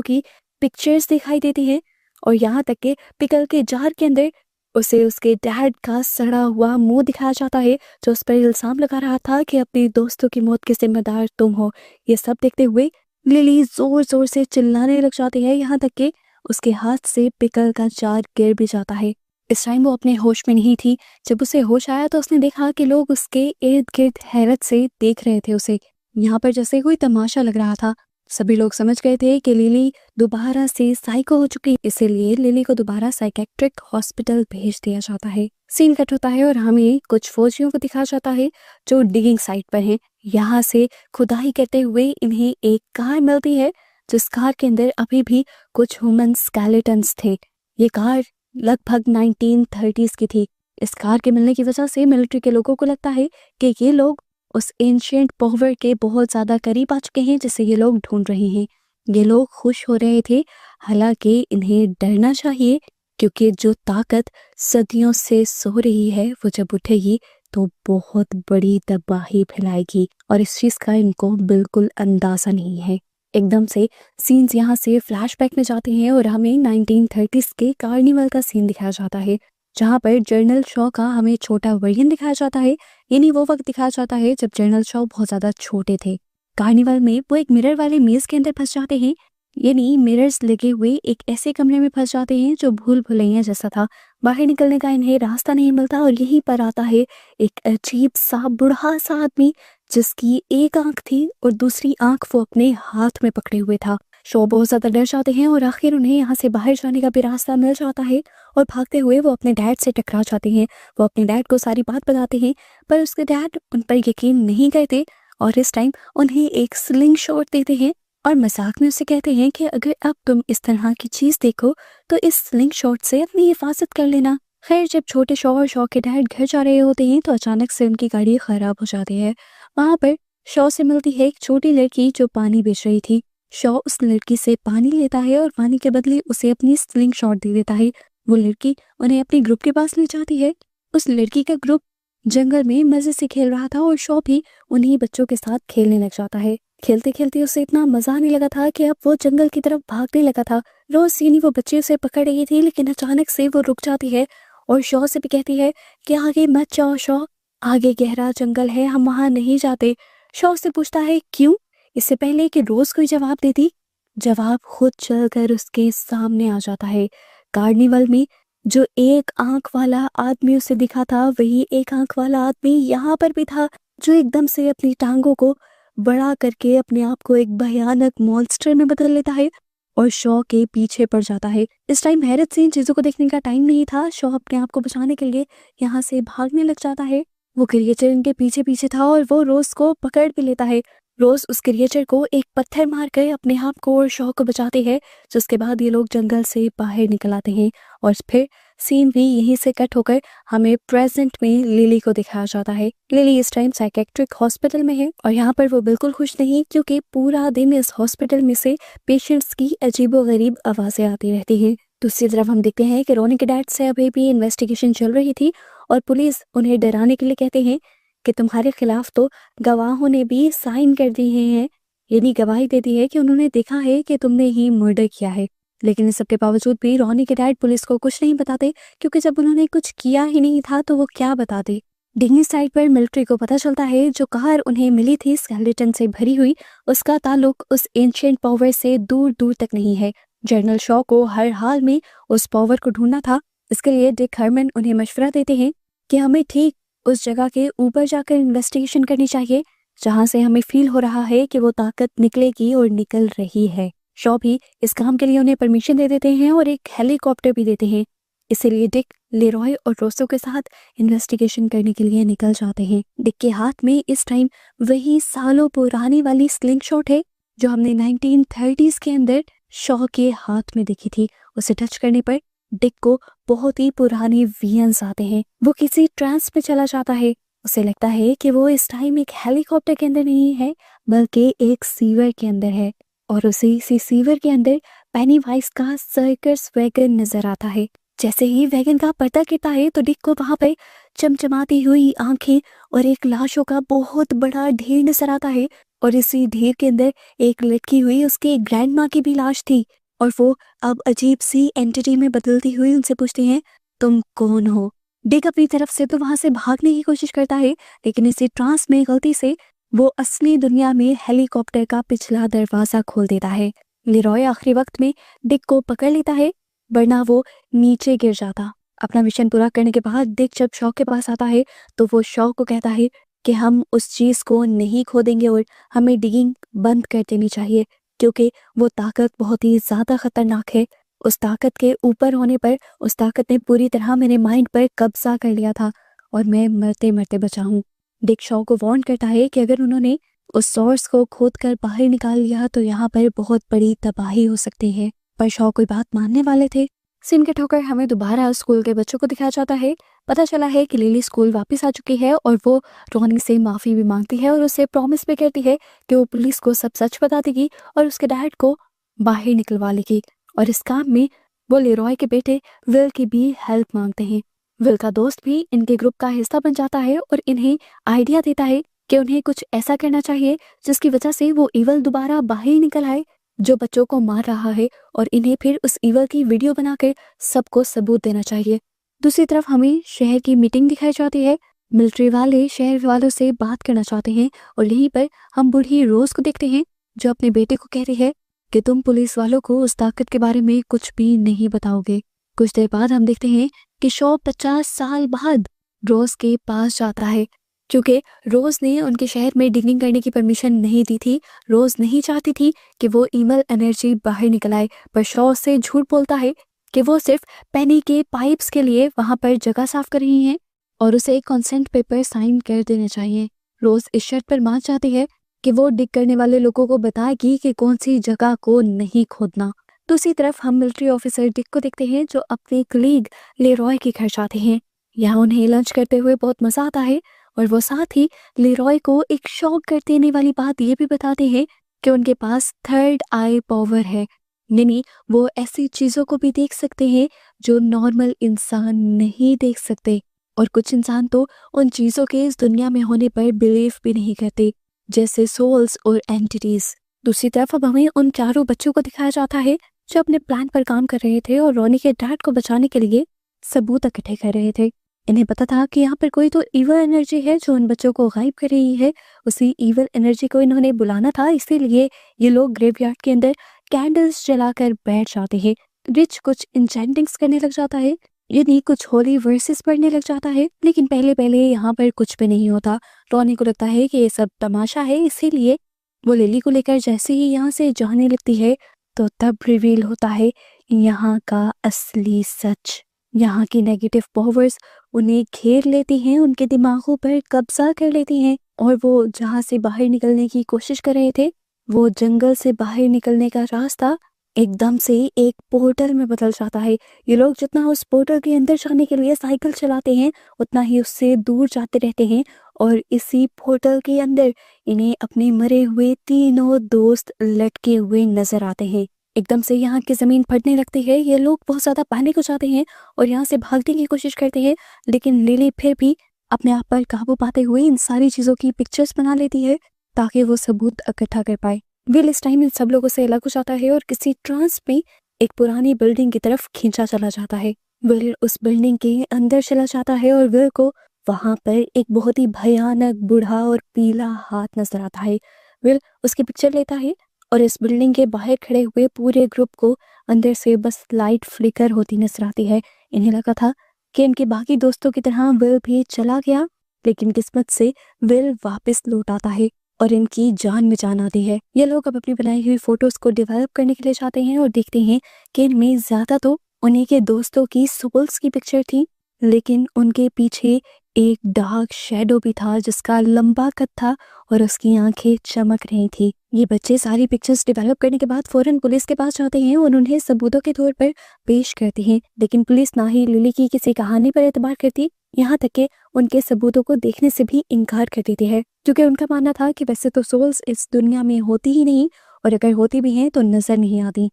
की पिक्चर्स दिखाई देती हैं और यहाँ तक कि पिकल के जार के अंदर उसे उसके डैड का सड़ा हुआ मुंह दिखाया जाता है जो उस पर इल्जाम लगा रहा था कि अपने दोस्तों की मौत के जिम्मेदार तुम हो। ये सब देखते हुए लिली जोर जोर से चिल्लाने लग जाती है, यहाँ तक कि उसके हाथ से पिकल का जार गिर भी जाता है। इस टाइम वो अपने होश में नहीं थी। जब उसे होश आया तो उसने देखा कि लोग उसके इर्द गिर्द हैरत से देख रहे थे उसे। यहाँ पर जैसे कोई तमाशा लग रहा था। सभी लोग समझ गए थे कि लिली दोबारा से साइको हो चुकी, इसीलिए लिली को दोबारा साइकेट्रिक हॉस्पिटल भेज दिया जाता है। सीन कट होता है और हमें कुछ फौजियों को दिखाया जाता है जो डिगिंग साइट पर हैं। यहाँ से खुदाई करते हुए इन्हें एक कार मिलती है जिस कार के अंदर अभी भी कुछ ह्यूमन स्केलेटन्स थे। ये कार लगभग 1930s की थी। इस कार के मिलने की वजह से मिलिट्री के लोगों को लगता है कि ये लोग उस एंशिएंट पावर के बहुत ज्यादा करीब आ चुके हैं जिसे ये लोग ढूंढ रहे हैं। ये लोग खुश हो रहे थे, हालांकि इन्हें डरना चाहिए क्योंकि जो ताकत सदियों से सो रही है वो जब उठेगी तो बहुत बड़ी तबाही फैलाएगी और इस चीज का इनको बिल्कुल अंदाजा नहीं है। एकदम से सीन्स यहाँ से फ्लैशबैक में जाते हैं और हमें 1930s के कार्निवल का सीन दिखाया जाता है जहाँ पर जनरल शॉ का हमें छोटा वर्जन दिखाया जाता है। यानी वो वक्त दिखाया जाता है जब जनरल शॉ बहुत ज्यादा छोटे थे। कार्निवल में वो एक मिरर वाले मेज के अंदर फंस जाते हैं, यानी मिरर्स लगे हुए एक ऐसे कमरे में फंस जाते हैं जो भूल भुलैया जैसा था। बाहर निकलने का इन्हें रास्ता नहीं मिलता और यहीं पर आता है एक अजीब सा बूढ़ा सा आदमी जिसकी एक आंख थी और दूसरी आंख वो अपने हाथ में पकड़े हुए था। शो बहुत ज़्यादा डर जाते हैं और आखिर उन्हें यहाँ से बाहर जाने का भी रास्ता मिल जाता है और भागते हुए वो अपने डैड से टकरा जाते हैं। वो अपने डैड को सारी बात बताते हैं पर उसके डैड उन पर यकीन नहीं करते और इस टाइम उन्हें एक स्लिंग शॉट देते हैं और मजाक में उसे कहते हैं कि अगर अब तुम इस तरह की चीज़ देखो तो इस स्लिंग शॉट से अपनी हिफाजत कर लेना। खैर जब छोटे शॉ और शॉ के डैड घर जा रहे होते हैं तो अचानक से उनकी गाड़ी खराब हो जाती है। वहाँ पर शॉ से मिलती है एक छोटी लड़की जो पानी बेच रही थी। शॉ उस लड़की से पानी लेता है और पानी के बदले उसे अपनी स्लिंग शॉट दे देता है। वो लड़की उन्हें अपने ग्रुप के पास ले जाती है। उस लड़की का ग्रुप जंगल में मजे से खेल रहा था और शॉ भी उन्हीं बच्चों के साथ खेलने लग जाता है। खेलते खेलते उसे इतना मजा आने लगा था कि अब वो जंगल की तरफ भागने लगा था। रोज यानी वो बच्चे उसे पकड़ रही थी लेकिन अचानक से वो रुक जाती है और शॉ से भी कहती है कि आगे मत जाओ शॉ, आगे गहरा जंगल है, हम वहां नहीं जाते। शॉ से पूछता है क्यों। इससे पहले कि रोज कोई जवाब देती, जवाब खुद चलकर उसके सामने आ जाता है। कार्निवल में जो एक आंख वाला आदमी उसे दिखा था वही एक आंख वाला आदमी यहाँ पर भी था, जो एकदम से अपनी टांगों को बड़ा करके अपने आप को एक भयानक मॉन्स्टर में बदल लेता है और शॉ के पीछे पड़ जाता है। इस टाइम हैरत से इन चीजों को देखने का टाइम नहीं था। शॉ अपने आप को बचाने के लिए यहाँ से भागने लग जाता है। वो क्रिएचर इनके पीछे पीछे था और वो रोज को पकड़ भी लेता है। रोज उस क्रिएचर को एक पत्थर मार कर अपने आप को और शॉ को बचाते हैं, जिसके बाद ये लोग जंगल से बाहर निकल आते हैं और फिर सीन भी यहीं से कट होकर हमें प्रेजेंट में लिली को दिखाया जाता है। लिली इस टाइम साइकेट्रिक हॉस्पिटल में है और यहाँ पर वो बिल्कुल खुश नहीं, क्योंकि पूरा दिन इस हॉस्पिटल में से पेशेंट्स की अजीबोगरीब आवाजें आती रहती हैं। दूसरी तरफ हम देखते हैं कि रोनी के डैड से अभी भी इन्वेस्टिगेशन चल रही थी और पुलिस उन्हें डराने के लिए कहते हैं कि तुम्हारे खिलाफ तो गवाहों ने भी साइन कर दिए हैं, यानी गवाही दे दी है कि उन्होंने देखा है कि तुमने ही मर्डर किया है। लेकिन इस सबके बावजूद भी रोनी के डैड पुलिस को कुछ नहीं बताते, क्योंकि जब उन्होंने कुछ किया ही नहीं था तो वो क्या बताते। डिंगी साइड पर मिलिट्री को पता चलता है जो कार उन्हें मिली थी स्केलेटन से भरी हुई, उसका ताल्लुक उस एंशिएंट पावर से दूर दूर तक नहीं है। जनरल शॉ को हर हाल में उस पावर को ढूंढना था। इसके लिए डिक हरमन उन्हें मशवरा देते हैं कि हमें ठीक उस जगह के ऊपर जाकर इन्वेस्टिगेशन करनी चाहिए जहां से हमें फील हो रहा है कि वो ताकत निकलेगी और निकल रही है। शॉ भी इस काम के लिए उन्हें परमिशन दे देते हैं और एक हेलीकॉप्टर भी देते हैं। इसीलिए डिक लेरॉय और रोसो के साथ इन्वेस्टिगेशन करने के लिए निकल जाते हैं। डिक के हाथ में इस टाइम वही सालों पुरानी वाली स्लिंग शॉट है जो हमने 1930s के अंदर शॉ के हाथ में देखी थी। उसे टच करने पर डिक को बहुत ही पुराने विजन्स आते हैं। वो किसी ट्रांस में चला जाता है। उसे लगता है कि वो इस टाइम एक हेलीकॉप्टर के अंदर नहीं है बल्कि एक सीवर के अंदर है और उसी सीवर के अंदर पेनीवाइज का सर्कस वैगन नजर आता है। जैसे ही वैगन का पर्दा गिरता है तो डिक को वहां पर चमचमाती हुई आंखें और एक लाशों का बहुत बड़ा ढेर नजर आता है और इसी ढेर के अंदर एक लटकी हुई उसके ग्रैंड माँ की भी लाश थी और वो अब अजीब सी एंटिटी में बदलती हुई उनसे पूछती हैं तुम कौन हो। डिक अपनी तरफ से तो वहां से भागने की कोशिश करता है, लेकिन इसी ट्रांस में गलती से वो असली दुनिया में हेलीकॉप्टर का पिछला दरवाजा खोल देता है। लेरॉय आखिरी वक्त में डिक को पकड़ लेता है, वरना वो नीचे गिर जाता। अपना मिशन पूरा करने के बाद डिक जब शॉ के पास आता है तो वो शॉ को कहता है कि हम उस चीज को नहीं खोदेंगे और हमें डिगिंग बंद कर देनी चाहिए, क्योंकि वो ताकत बहुत ही ज्यादा खतरनाक है। उस ताकत के ऊपर होने पर उस ताकत ने पूरी तरह मेरे माइंड पर कब्जा कर लिया था और मैं मरते मरते बचा हूँ। डिक शॉ को वार्न करता है कि अगर उन्होंने उस सोर्स को खोद कर बाहर निकाल लिया तो यहाँ पर बहुत बड़ी तबाही हो सकती है, पर शॉ कोई बात मानने वाले थे। सीन कट होकर हमें दोबारा स्कूल के बच्चों को दिखाया जाता है। पता चला है कि लिली स्कूल वापस आ चुकी है और वो रोनी से माफी भी मांगती है और उसे प्रॉमिस भी करती है कि वो पुलिस को सब सच बता देगी और उसके डैड को बाहर निकलवा लेगी। और इस काम में वो लेरॉय के बेटे विल की भी हेल्प मांगते हैं। विल का दोस्त भी इनके ग्रुप का हिस्सा बन जाता है और इन्हें आइडिया देता है कि उन्हें कुछ ऐसा करना चाहिए जिसकी वजह से वो इवल दोबारा बाहर निकल आए जो बच्चों को मार रहा है, और इन्हें फिर उस इवल की वीडियो बनाकर सबको सबूत देना चाहिए। दूसरी तरफ हमें शहर की मीटिंग दिखाई जाती है। मिलिट्री वाले शहर वालों से बात करना चाहते हैं और यहीं पर हम बूढ़ी रोज को देखते हैं जो अपने बेटे को कह रही है कि तुम पुलिस वालों को उस ताकत के बारे में कुछ भी नहीं बताओगे। कुछ देर बाद हम देखते हैं कि शॉ 50 साल बाद रोज के पास जाता है, क्योंकि रोज ने उनके शहर में डिगिंग करने की परमिशन नहीं दी थी। रोज नहीं चाहती थी कि वो ईवल एनर्जी बाहर निकल आए, पर शॉ से झूठ बोलता है कि वो सिर्फ पेनी के पाइप्स के लिए वहां पर जगह साफ कर रही हैं और उसे एक कंसेंट पेपर साइन कर देना चाहिए। रोज इस शर्त पर मान जाती है कि वो डिग करने वाले लोगों को बताएगी कि कौन सी जगह को नहीं खोदना। दूसरी तरफ हम मिलिट्री ऑफिसर डिक को देखते हैं जो अपने कलीग लेरॉय के घर जाते हैं। यहाँ उन्हें लंच करते हुए बहुत मजा आता है और वो साथ ही लेरॉय को एक शॉक कर देने वाली बात ये भी बताते हैं कि उनके पास थर्ड आई पावर है, यानी वो ऐसी चीजों को भी देख सकते हैं जो नॉर्मल इंसान नहीं देख सकते। और कुछ इंसान तो उन चीजों के इस दुनिया में होने पर बिलीव भी नहीं करते, जैसे सोल्स और एंटिटीज। दूसरी तरफ अब हमें उन चारों बच्चों को दिखाया जाता है जो अपने प्लान पर काम कर रहे थे और रोनी के डैड को बचाने के लिए सबूत इकट्ठे कर रहे थे। इन्हें पता था कि यहाँ पर कोई तो इवल एनर्जी है जो उन बच्चों को गायब कर रही है। उसी इवल एनर्जी को इन्होंने बुलाना था, इसीलिए ये लोग ग्रेवयार्ड के अंदर कैंडल्स जलाकर बैठ जाते हैं। रिच कुछ इंचेंटिंग्स करने लग जाता है, यदि कुछ होली वर्सेस पढ़ने लग जाता है, लेकिन पहले पहले यहाँ पर कुछ भी नहीं होता। रोनी को लगता है कि ये सब तमाशा है, इसीलिए वो लिली को लेकर जैसे ही यहाँ से जाने लगती है तो तब रिवील होता है यहाँ का असली सच। यहाँ की नेगेटिव पावर्स उन्हें घेर लेती हैं, उनके दिमागों पर कब्जा कर लेती हैं और वो जहाँ से बाहर निकलने की कोशिश कर रहे थे, वो जंगल से बाहर निकलने का रास्ता एकदम से एक पोर्टल में बदल जाता है। ये लोग जितना उस पोर्टल के अंदर जाने के लिए साइकिल चलाते हैं उतना ही उससे दूर जाते रहते हैं और इसी पोर्टल के अंदर इन्हें अपने मरे हुए तीनों दोस्त लटके हुए नजर आते हैं। एकदम से यहाँ की जमीन फटने लगती है, ये लोग बहुत ज्यादा पैनिक हो जाते हैं और यहाँ से भागने की कोशिश करते हैं, लेकिन लिली फिर भी अपने आप पर काबू पाते हुए इन सारी चीजों की पिक्चर्स बना लेती है ताकि वो सबूत इकट्ठा कर पाए। विल इस टाइम इन सब लोगों से अलग हो जाता है और किसी ट्रांस में एक पुरानी बिल्डिंग की तरफ खींचा चला जाता है। विल उस बिल्डिंग के अंदर चला जाता है और विल को वहां पर एक बहुत ही भयानक बूढ़ा और पीला हाथ नजर आता है। विल उसकी पिक्चर लेता है और इस बिल्डिंग के बाहर खड़े हुए पूरे ग्रुप को अंदर से बस लाइट फ्लिकर होती नजर आती है। इन्हें लगा था कि इनके बाकी दोस्तों की तरह विल भी चला गया, लेकिन किस्मत से विल वापस लौट आता है और इनकी जान में जान आती है। ये लोग अब अपनी बनाई हुई फोटोज को डेवलप करने के लिए जाते हैं और देखते हैं कि इनमें ज्यादा तो उन्हीं के दोस्तों की सोल्स की पिक्चर थी, लेकिन उनके पीछे एक डार्क शैडो भी था जिसका लंबा कद था और उसकी आंखें चमक रही थी। ये बच्चे सारी पिक्चर्स डेवलप करने के बाद फौरन पुलिस के पास जाते हैं और उन्हें सबूतों के तौर पर पेश करते हैं, लेकिन पुलिस ना ही लिली की किसी कहानी पर एतबार करती, यहाँ तक कि उनके सबूतों को देखने से भी इनकार कर देती है, क्योंकि उनका मानना था कि वैसे तो सोल्स इस दुनिया में होती ही नहीं और अगर होती भी हैं तो नजर नहीं आती।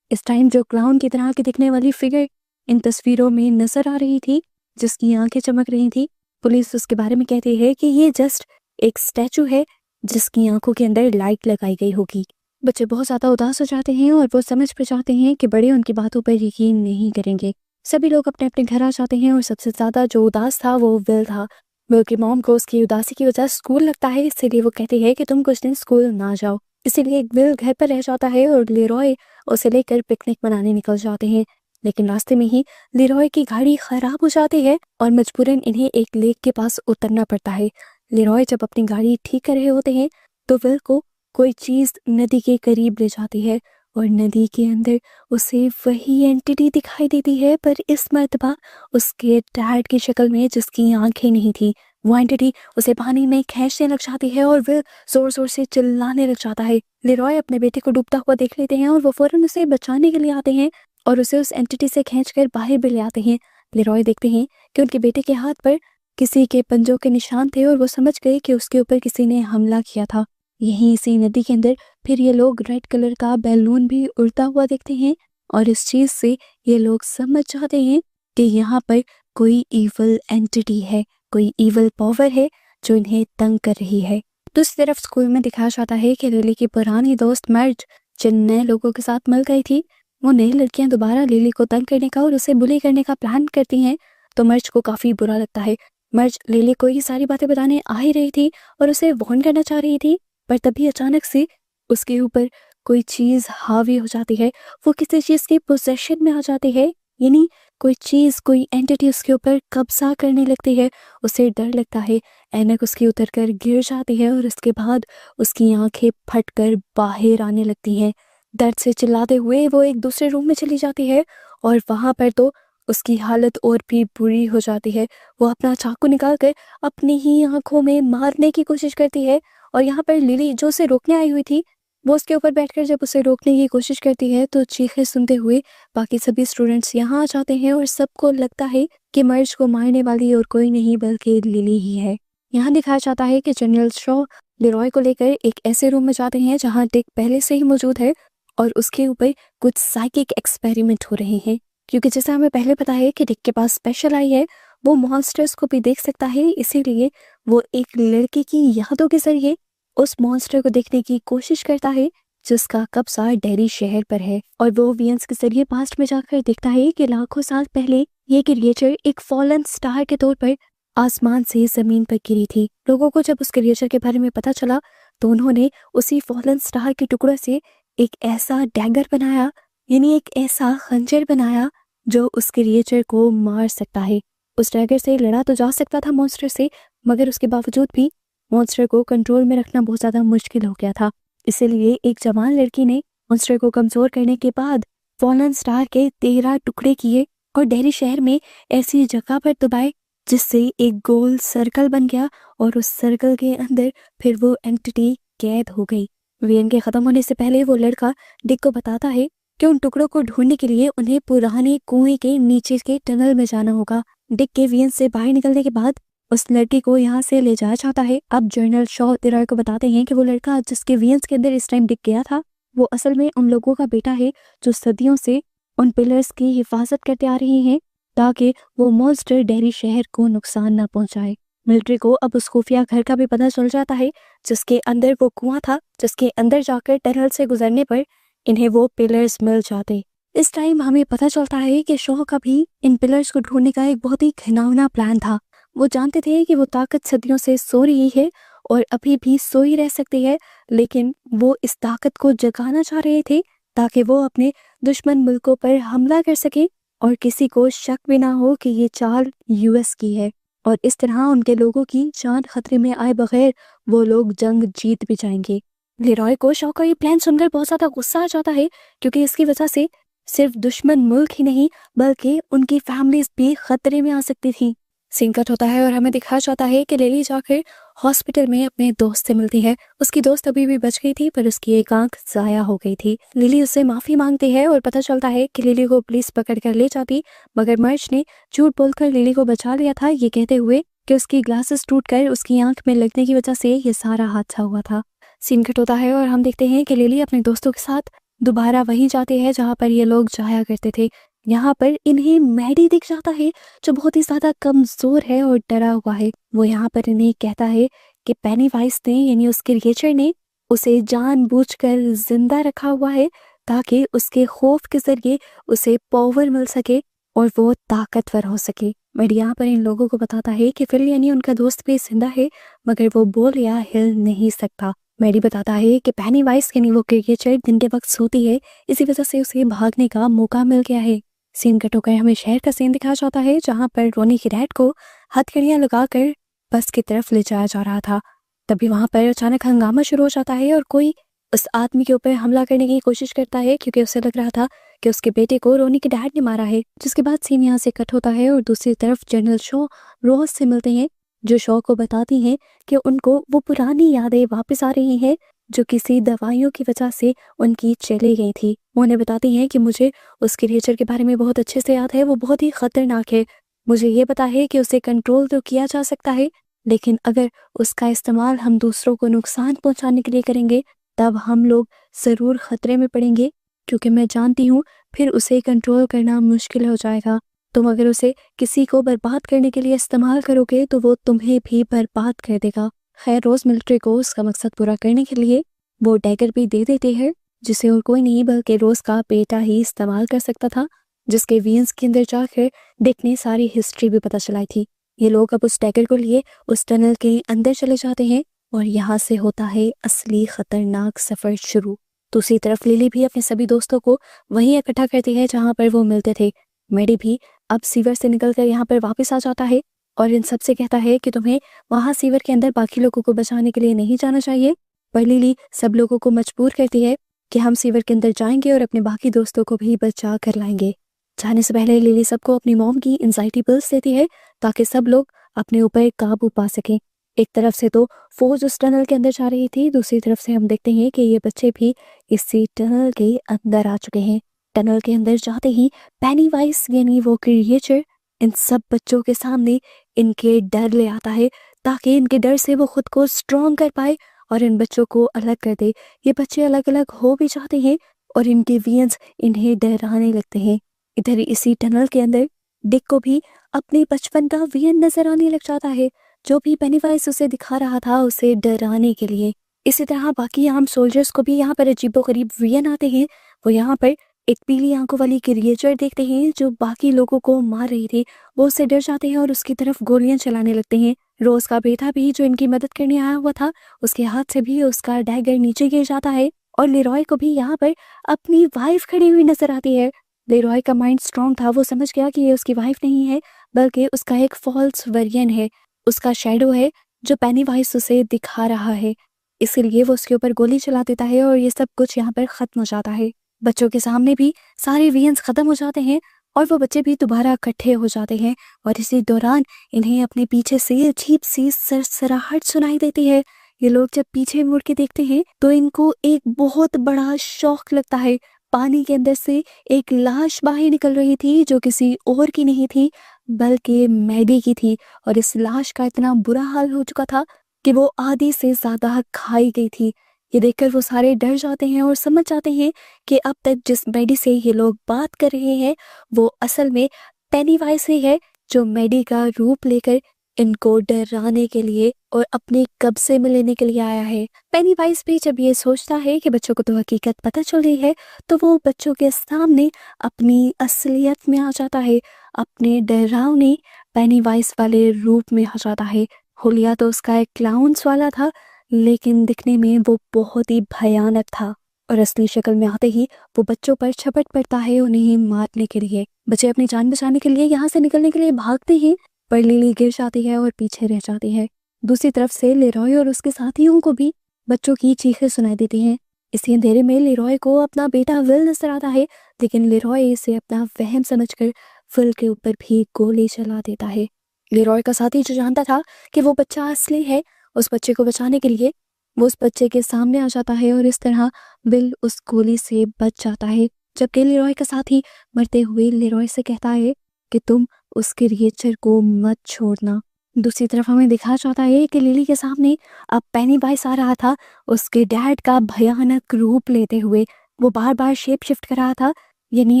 इस टाइम जो क्लाउन की तरह की दिखने वाली फिगर इन तस्वीरों में नजर आ रही थी, जिसकी आंखें चमक रही थी, पुलिस उसके बारे में कहती है कि ये जस्ट एक स्टैचू है जिसकी आंखों के अंदर लाइट लगाई गई होगी। बच्चे बहुत ज्यादा उदास हो जाते हैं और वो समझ पे जाते हैं कि बड़े उनकी बातों पर यकीन नहीं करेंगे। सभी लोग अपने अपने घर आ जाते हैं और सबसे ज्यादा जो उदास था वो विल था। विल की मॉम को उसकी उदासी की वजह स्कूल लगता है, इसीलिए वो कहती है कि तुम कुछ दिन स्कूल ना जाओ। इसीलिए विल घर पर रह जाता है और लेरॉय उसे लेकर पिकनिक मनाने निकल जाते हैं, लेकिन रास्ते में ही लेरॉय की गाड़ी खराब हो जाती है और मजबूरन इन्हें एक लेक के पास उतरना पड़ता है। लेरॉय जब अपनी गाड़ी ठीक कर रहे होते हैं तो विल को कोई चीज नदी के करीब ले जाती है और नदी के अंदर उसे वही एंटिटी दिखाई देती है, पर इस मर्तबा उसके डैड की शक्ल में जिसकी आंखें नहीं थी। वो एंटिटी उसे पानी में खींचने लग जाती है और विल जोर जोर से चिल्लाने लग जाता है। लेरॉय अपने बेटे को डूबता हुआ देख लेते हैं और वो फौरन उसे बचाने के लिए आते हैं और उसे उस एंटिटी से खींचकर बाहर भी ले आते हैं। लेरॉय देखते हैं कि उनके बेटे के हाथ पर किसी के पंजों के निशान थे और वो समझ गए कि उसके ऊपर किसी ने हमला किया था। यहीं इसी नदी के अंदर फिर ये लोग रेड कलर का बैलून भी उड़ता हुआ देखते हैं और इस चीज से ये लोग समझ जाते हैं कि यहाँ पर कोई इवल एंटिटी है, कोई इवल पावर है जो इन्हें तंग कर रही है। दूसरी तरफ स्कूल में दिखाया जाता है कि लिली की पुरानी दोस्त मर्ज जिन नए लोगों के साथ मिल गई थी, वो नई लड़कियां दोबारा लिली को तंग करने का और उसे बुली करने का प्लान करती हैं, तो मर्ज को काफी बुरा लगता है। मर्ज लिली को ये सारी बातें बताने आ ही रही थी और उसे वार्न करना चाह रही थी, पर तभी अचानक से उसके ऊपर कोई चीज हावी हो जाती है। वो किसी चीज के पोजेशन में आ जाती है, यानी कोई चीज़, कोई एंटिटी उसके ऊपर कब्जा करने लगती है। उसे डर लगता है, ऐनक उसकी उतरकर गिर जाती है और उसके बाद उसकी आंखें फटकर बाहर आने लगती हैं। दर्द से चिल्लाते हुए वो एक दूसरे रूम में चली जाती है और वहाँ पर तो उसकी हालत और भी बुरी हो जाती है। वो अपना चाकू निकालकर अपनी ही आंखों में मारने की कोशिश करती है और यहाँ पर लिली जो उसे रोकने आई हुई थी, वो उसके ऊपर बैठकर जब उसे रोकने की कोशिश करती है तो चीखें सुनते हुए बाकी सभी स्टूडेंट्स यहाँ आ जाते हैं और सबको लगता है कि मर्ज को मारने वाली और कोई नहीं बल्कि लिली ही है। यहाँ दिखाया जाता है कि जनरल शॉ लेरॉय को लेकर एक ऐसे रूम में जाते हैं जहाँ डिक पहले से ही मौजूद है और उसके ऊपर कुछ साइकिक एक्सपेरिमेंट हो रहे हैं, क्योंकि जैसा हमें पहले पता है कि डिक के पास स्पेशल आई है, वो मॉन्स्टर्स को भी देख सकता है। इसीलिए वो एक लड़के की यादों के जरिए उस मॉन्स्टर को देखने की कोशिश करता है जिसका कब्जा डेरी शहर पर है। और वो वियंस के जरिए पास्ट में जाकर देखता है कि लाखों साल पहले ये क्रिएचर एक फॉलन स्टार के तौर पर आसमान से जमीन पर गिरी थी। लोगों को जब उस क्रिएचर के बारे में पता चला तो उन्होंने उसी फॉलन स्टार के टुकड़ों से एक ऐसा डैगर बनाया, यानी एक ऐसा खंजर बनाया जो उस क्रिएचर को मार सकता है। उस डैगर से लड़ा तो जा सकता था मॉन्स्टर से, मगर उसके बावजूद भी मॉन्स्टर को कंट्रोल में रखना बहुत ज़्यादा मुश्किल हो गया था। इसीलिए एक जवान लड़की ने मॉन्स्टर को कमज़ोर करने के बाद फॉलन स्टार के 13 टुकड़े किए और डेरी शहर में ऐसी जगह पर दबाए जिससे एक गोल सर्कल बन गया और उस सर्कल के अंदर फिर वो एंटिटी कैद हो गई। वीएन के ख़त्म होने से पहले वो लड़का डिक को बताता है कि उन टुकड़ों को ढूंढने के लिए उन्हें पुराने कुएं के नीचे के टनल में जाना होगा। डिक के वीएन से बाहर निकलने के बाद उस लड़की को यहाँ से ले जाया जाता है। अब जनरल शॉ लेरॉय को बताते हैं कि वो लड़का जिसके वीएन्स के अंदर इस टाइम डिक गया था, वो असल में उन लोगों का बेटा है जो सदियों से उन पिलर्स की हिफाजत करते आ रहे हैं ताकि वो मॉन्स्टर डेरी शहर को नुकसान ना पहुंचाए। मिलिट्री को अब उस खुफिया घर का भी पता चल जाता है जिसके अंदर वो कुआं था, जिसके अंदर जाकर टनल से गुजरने पर इन्हें वो पिलर्स मिल जाते। इस टाइम हमें पता चलता है कि शॉ का भी इन पिलर्स को ढूंढने का एक बहुत ही घिनौना प्लान था। वो जानते थे कि वो ताकत सदियों से सो रही है और अभी भी सोई रह सकती है, लेकिन वो इस ताकत को जगाना चाह रहे थे ताकि वो अपने दुश्मन मुल्कों पर हमला कर सके और किसी को शक भी ना हो कि ये चाल यूएस की है और इस तरह उनके लोगों की जान खतरे में आए बगैर वो लोग जंग जीत भी जाएंगे। लेरॉय को शॉ का ये प्लान सुनकर बहुत ज़्यादा गुस्सा आ जाता है क्योंकि इसकी वजह से सिर्फ दुश्मन मुल्क ही नहीं बल्कि उनकी फैमिलीज भी खतरे में आ सकती थी। सीन कट होता है और हमें दिखाया जाता है कि लिली जाकर हॉस्पिटल में अपने दोस्त से मिलती है। उसकी दोस्त अभी भी बच गई थी पर उसकी एक आंख जाया हो गई थी। लिली उससे माफी मांगती है और पता चलता है कि लिली को पुलिस पकड़ कर ले जाती, मगर मर्च ने झूठ बोलकर लिली को बचा लिया था, ये कहते हुए कि उसकी ग्लासेस टूटकर उसकी आंख में लगने की वजह से ये सारा हादसा हुआ था। सीन कट होता है और हम देखते हैं कि लिली अपने दोस्तों के साथ दोबारा वहीं जाती है जहाँ पर ये लोग जाया करते थे। यहाँ पर इन्हें मैडी दिख जाता है जो बहुत ही ज्यादा कमजोर है और डरा हुआ है। वो यहाँ पर इन्हें कहता है कि पेनीवाइज ने यानी उस क्रिएचर ने उसे जानबूझकर जिंदा रखा हुआ है ताकि उसके खौफ के जरिए उसे पावर मिल सके और वो ताकतवर हो सके। मैडी यहाँ पर इन लोगों को बताता है कि फिल यानी उनका दोस्त भी जिंदा है मगर वो बोल या हिल नहीं सकता। मैडी बताता है कि पेनीवाइज यानी वो क्रिएचर दिन के वक्त सोती है, इसी वजह से उसे भागने का मौका मिल गया है। सीन कट होकर हमें शहर का सीन दिखाया जाता है जहाँ पर रोनी की डैड को हथकड़ियाँ लगाकर बस की तरफ ले जाया जा रहा था। तभी वहाँ पर अचानक हंगामा शुरू हो जाता है और कोई उस आदमी के ऊपर हमला करने की कोशिश करता है क्योंकि उसे लग रहा था कि उसके बेटे को रोनी के डैड ने मारा है। जिसके बाद सीन यहाँ से कट होता है और दूसरी तरफ जनरल शॉ रोज से मिलते हैं जो शॉ को बताती हैं कि उनको वो पुरानी यादें वापस आ रही हैं जो किसी दवाइयों की वजह से उनकी चली गई थी। वो उन्हें बताती हैं कि मुझे उस क्रिएचर के बारे में बहुत अच्छे से याद है, वो बहुत ही खतरनाक है। मुझे ये पता है कि उसे कंट्रोल तो किया जा सकता है, लेकिन अगर उसका इस्तेमाल हम दूसरों को नुकसान पहुंचाने के लिए करेंगे तब हम लोग ज़रूर खतरे में पड़ेंगे, क्योंकि मैं जानती हूँ फिर उसे कंट्रोल करना मुश्किल हो जाएगा। तुम अगर उसे किसी को बर्बाद करने के लिए इस्तेमाल करोगे तो वो तुम्हें भी बर्बाद कर देगा। खैर रोज मिलिट्री को उसका मकसद पूरा करने के लिए वो डैगर भी दे देते हैं जिसे और कोई नहीं बल्कि रोज का बेटा ही इस्तेमाल कर सकता था, जिसके वीएन्स के अंदर जाकर डिक ने सारी हिस्ट्री भी पता चलाई थी। ये लोग अब उस डैगर को लिए उस टनल के अंदर चले जाते हैं और यहाँ से होता है असली खतरनाक सफर शुरू। दूसरी तरफ लिली भी अपने सभी दोस्तों को वहीं इकट्ठा करती है जहाँ पर वो मिलते थे। मैडी भी अब सीवर से निकलकर यहाँ पर वापस आ जाता है और इन सब से कहता है कि तुम्हें वहाँ सीवर के अंदर बाकी लोगों को बचाने के लिए नहीं जाना चाहिए। पर लिली सब लोगों को मजबूर करती है कि हम सीवर के अंदर जाएंगे और अपने बाकी दोस्तों को भी बचा कर लाएंगे। जाने से पहले लिली सबको अपनी मॉम की एंजाइटी पिल्स देती है ताकि सब लोग अपने ऊपर काबू पा सकें। एक तरफ से तो फौज उस टनल के अंदर जा रही थी, दूसरी तरफ से हम देखते हैं कि ये बच्चे भी इसी टनल के अंदर आ चुके हैं। टनल के अंदर जाते ही पेनीवाइज यानी वो क्रिएचर इन सब बच्चों के सामने इनके डर ले आता है ताकि इनके डर से वो खुद को स्ट्रॉन्ग कर पाए और इन बच्चों को अलग कर दे। ये बच्चे अलग अलग हो भी जाते हैं और इनके वियंस इन्हें डराने लगते हैं। इधर इसी टनल के अंदर डिक को भी अपने बचपन का वियन नजर आने लग जाता है, जो भी पेनीवाइज उसे दिखा रहा था उसे डराने के लिए। इसी तरह बाकी आर्म सोल्जर्स को भी यहाँ पर अजीबोगरीब वियन आते हैं। वो यहाँ पर एक पीली आंखों वाली क्रिएचर देखते हैं जो बाकी लोगों को मार रही थी। वो उससे डर जाते हैं और उसकी तरफ गोलियां चलाने लगते हैं। रोज का बेटा भी जो इनकी मदद करने आया हुआ था उसके हाथ से भी उसका डैगर नीचे गिर जाता है और लेरॉय को भी यहाँ पर अपनी वाइफ खड़ी हुई नजर आती है। लेरॉय का माइंड स्ट्रांग था, वो समझ गया कि ये उसकी वाइफ नहीं है बल्कि उसका एक फॉल्स वर्जन है, उसका शैडो है जो पेनीवाइज उसे दिखा रहा है। इसलिए वो उसके ऊपर गोली चला देता है और ये सब कुछ यहाँ पर खत्म हो जाता है। बच्चों के सामने भी सारे वियंस खत्म हो जाते हैं और वो बच्चे भी दोबारा इकट्ठे हो जाते हैं और इसी दौरान इन्हें अपने पीछे से अजीब सी सरसराहट सुनाई देती है। ये लोग जब पीछे मुड़ के देखते हैं तो इनको एक बहुत बड़ा शौक लगता है। पानी के अंदर से एक लाश बाहर निकल रही थी जो किसी और की नहीं थी बल्कि मैडी की थी और इस लाश का इतना बुरा हाल हो चुका था कि वो आधी से ज्यादा खाई गई थी। ये देखकर वो सारे डर जाते हैं और समझ जाते हैं कि अब तक जिस मैडी से ये लोग बात कर रहे हैं वो असल में पेनीवाइज ही है जो मैडी का रूप लेकर इनको डराने के लिए और अपने कब्जे में लेने के लिए आया है। पेनीवाइज भी जब ये सोचता है कि बच्चों को तो हकीकत पता चल रही है तो वो बच्चों के सामने अपनी असलियत में आ जाता है, अपने डरावने पेनीवाइज वाले रूप में आ जाता है। हुलिया तो उसका एक क्लाउन्स वाला था लेकिन दिखने में वो बहुत ही भयानक था और असली शक्ल में आते ही वो बच्चों पर झपट पड़ता है उन्हें मारने के लिए। बच्चे अपनी जान बचाने के लिए यहाँ से निकलने के लिए भागते हैं पर लिली गिर जाती है और पीछे रह जाती है। दूसरी तरफ से लेरॉय और उसके साथियों को भी बच्चों की चीखें सुनाई देती हैं। इसी अंधेरे में लेरॉय को अपना बेटा विल नजर आता है लेकिन लेरॉय इसे अपना वहम समझकर विल के ऊपर भी गोली चला देता है। लेरॉय का साथी जो जानता था कि वो बच्चा असली है, उस बच्चे को बचाने के लिए वो उस बच्चे के सामने आ जाता है और इस तरह विल उस गोली से बच जाता है। जबकि लेरॉय का साथी मरते हुए लेरॉय से कहता है कि तुम उस क्रिएचर को मत छोड़ना। दूसरी तरफ हमें दिखाया जाता है कि लिली के सामने अब पेनीवाइज आ रहा था उसके डैड का भयानक रूप लेते हुए। वो बार बार शेप शिफ्ट कर रहा था यानी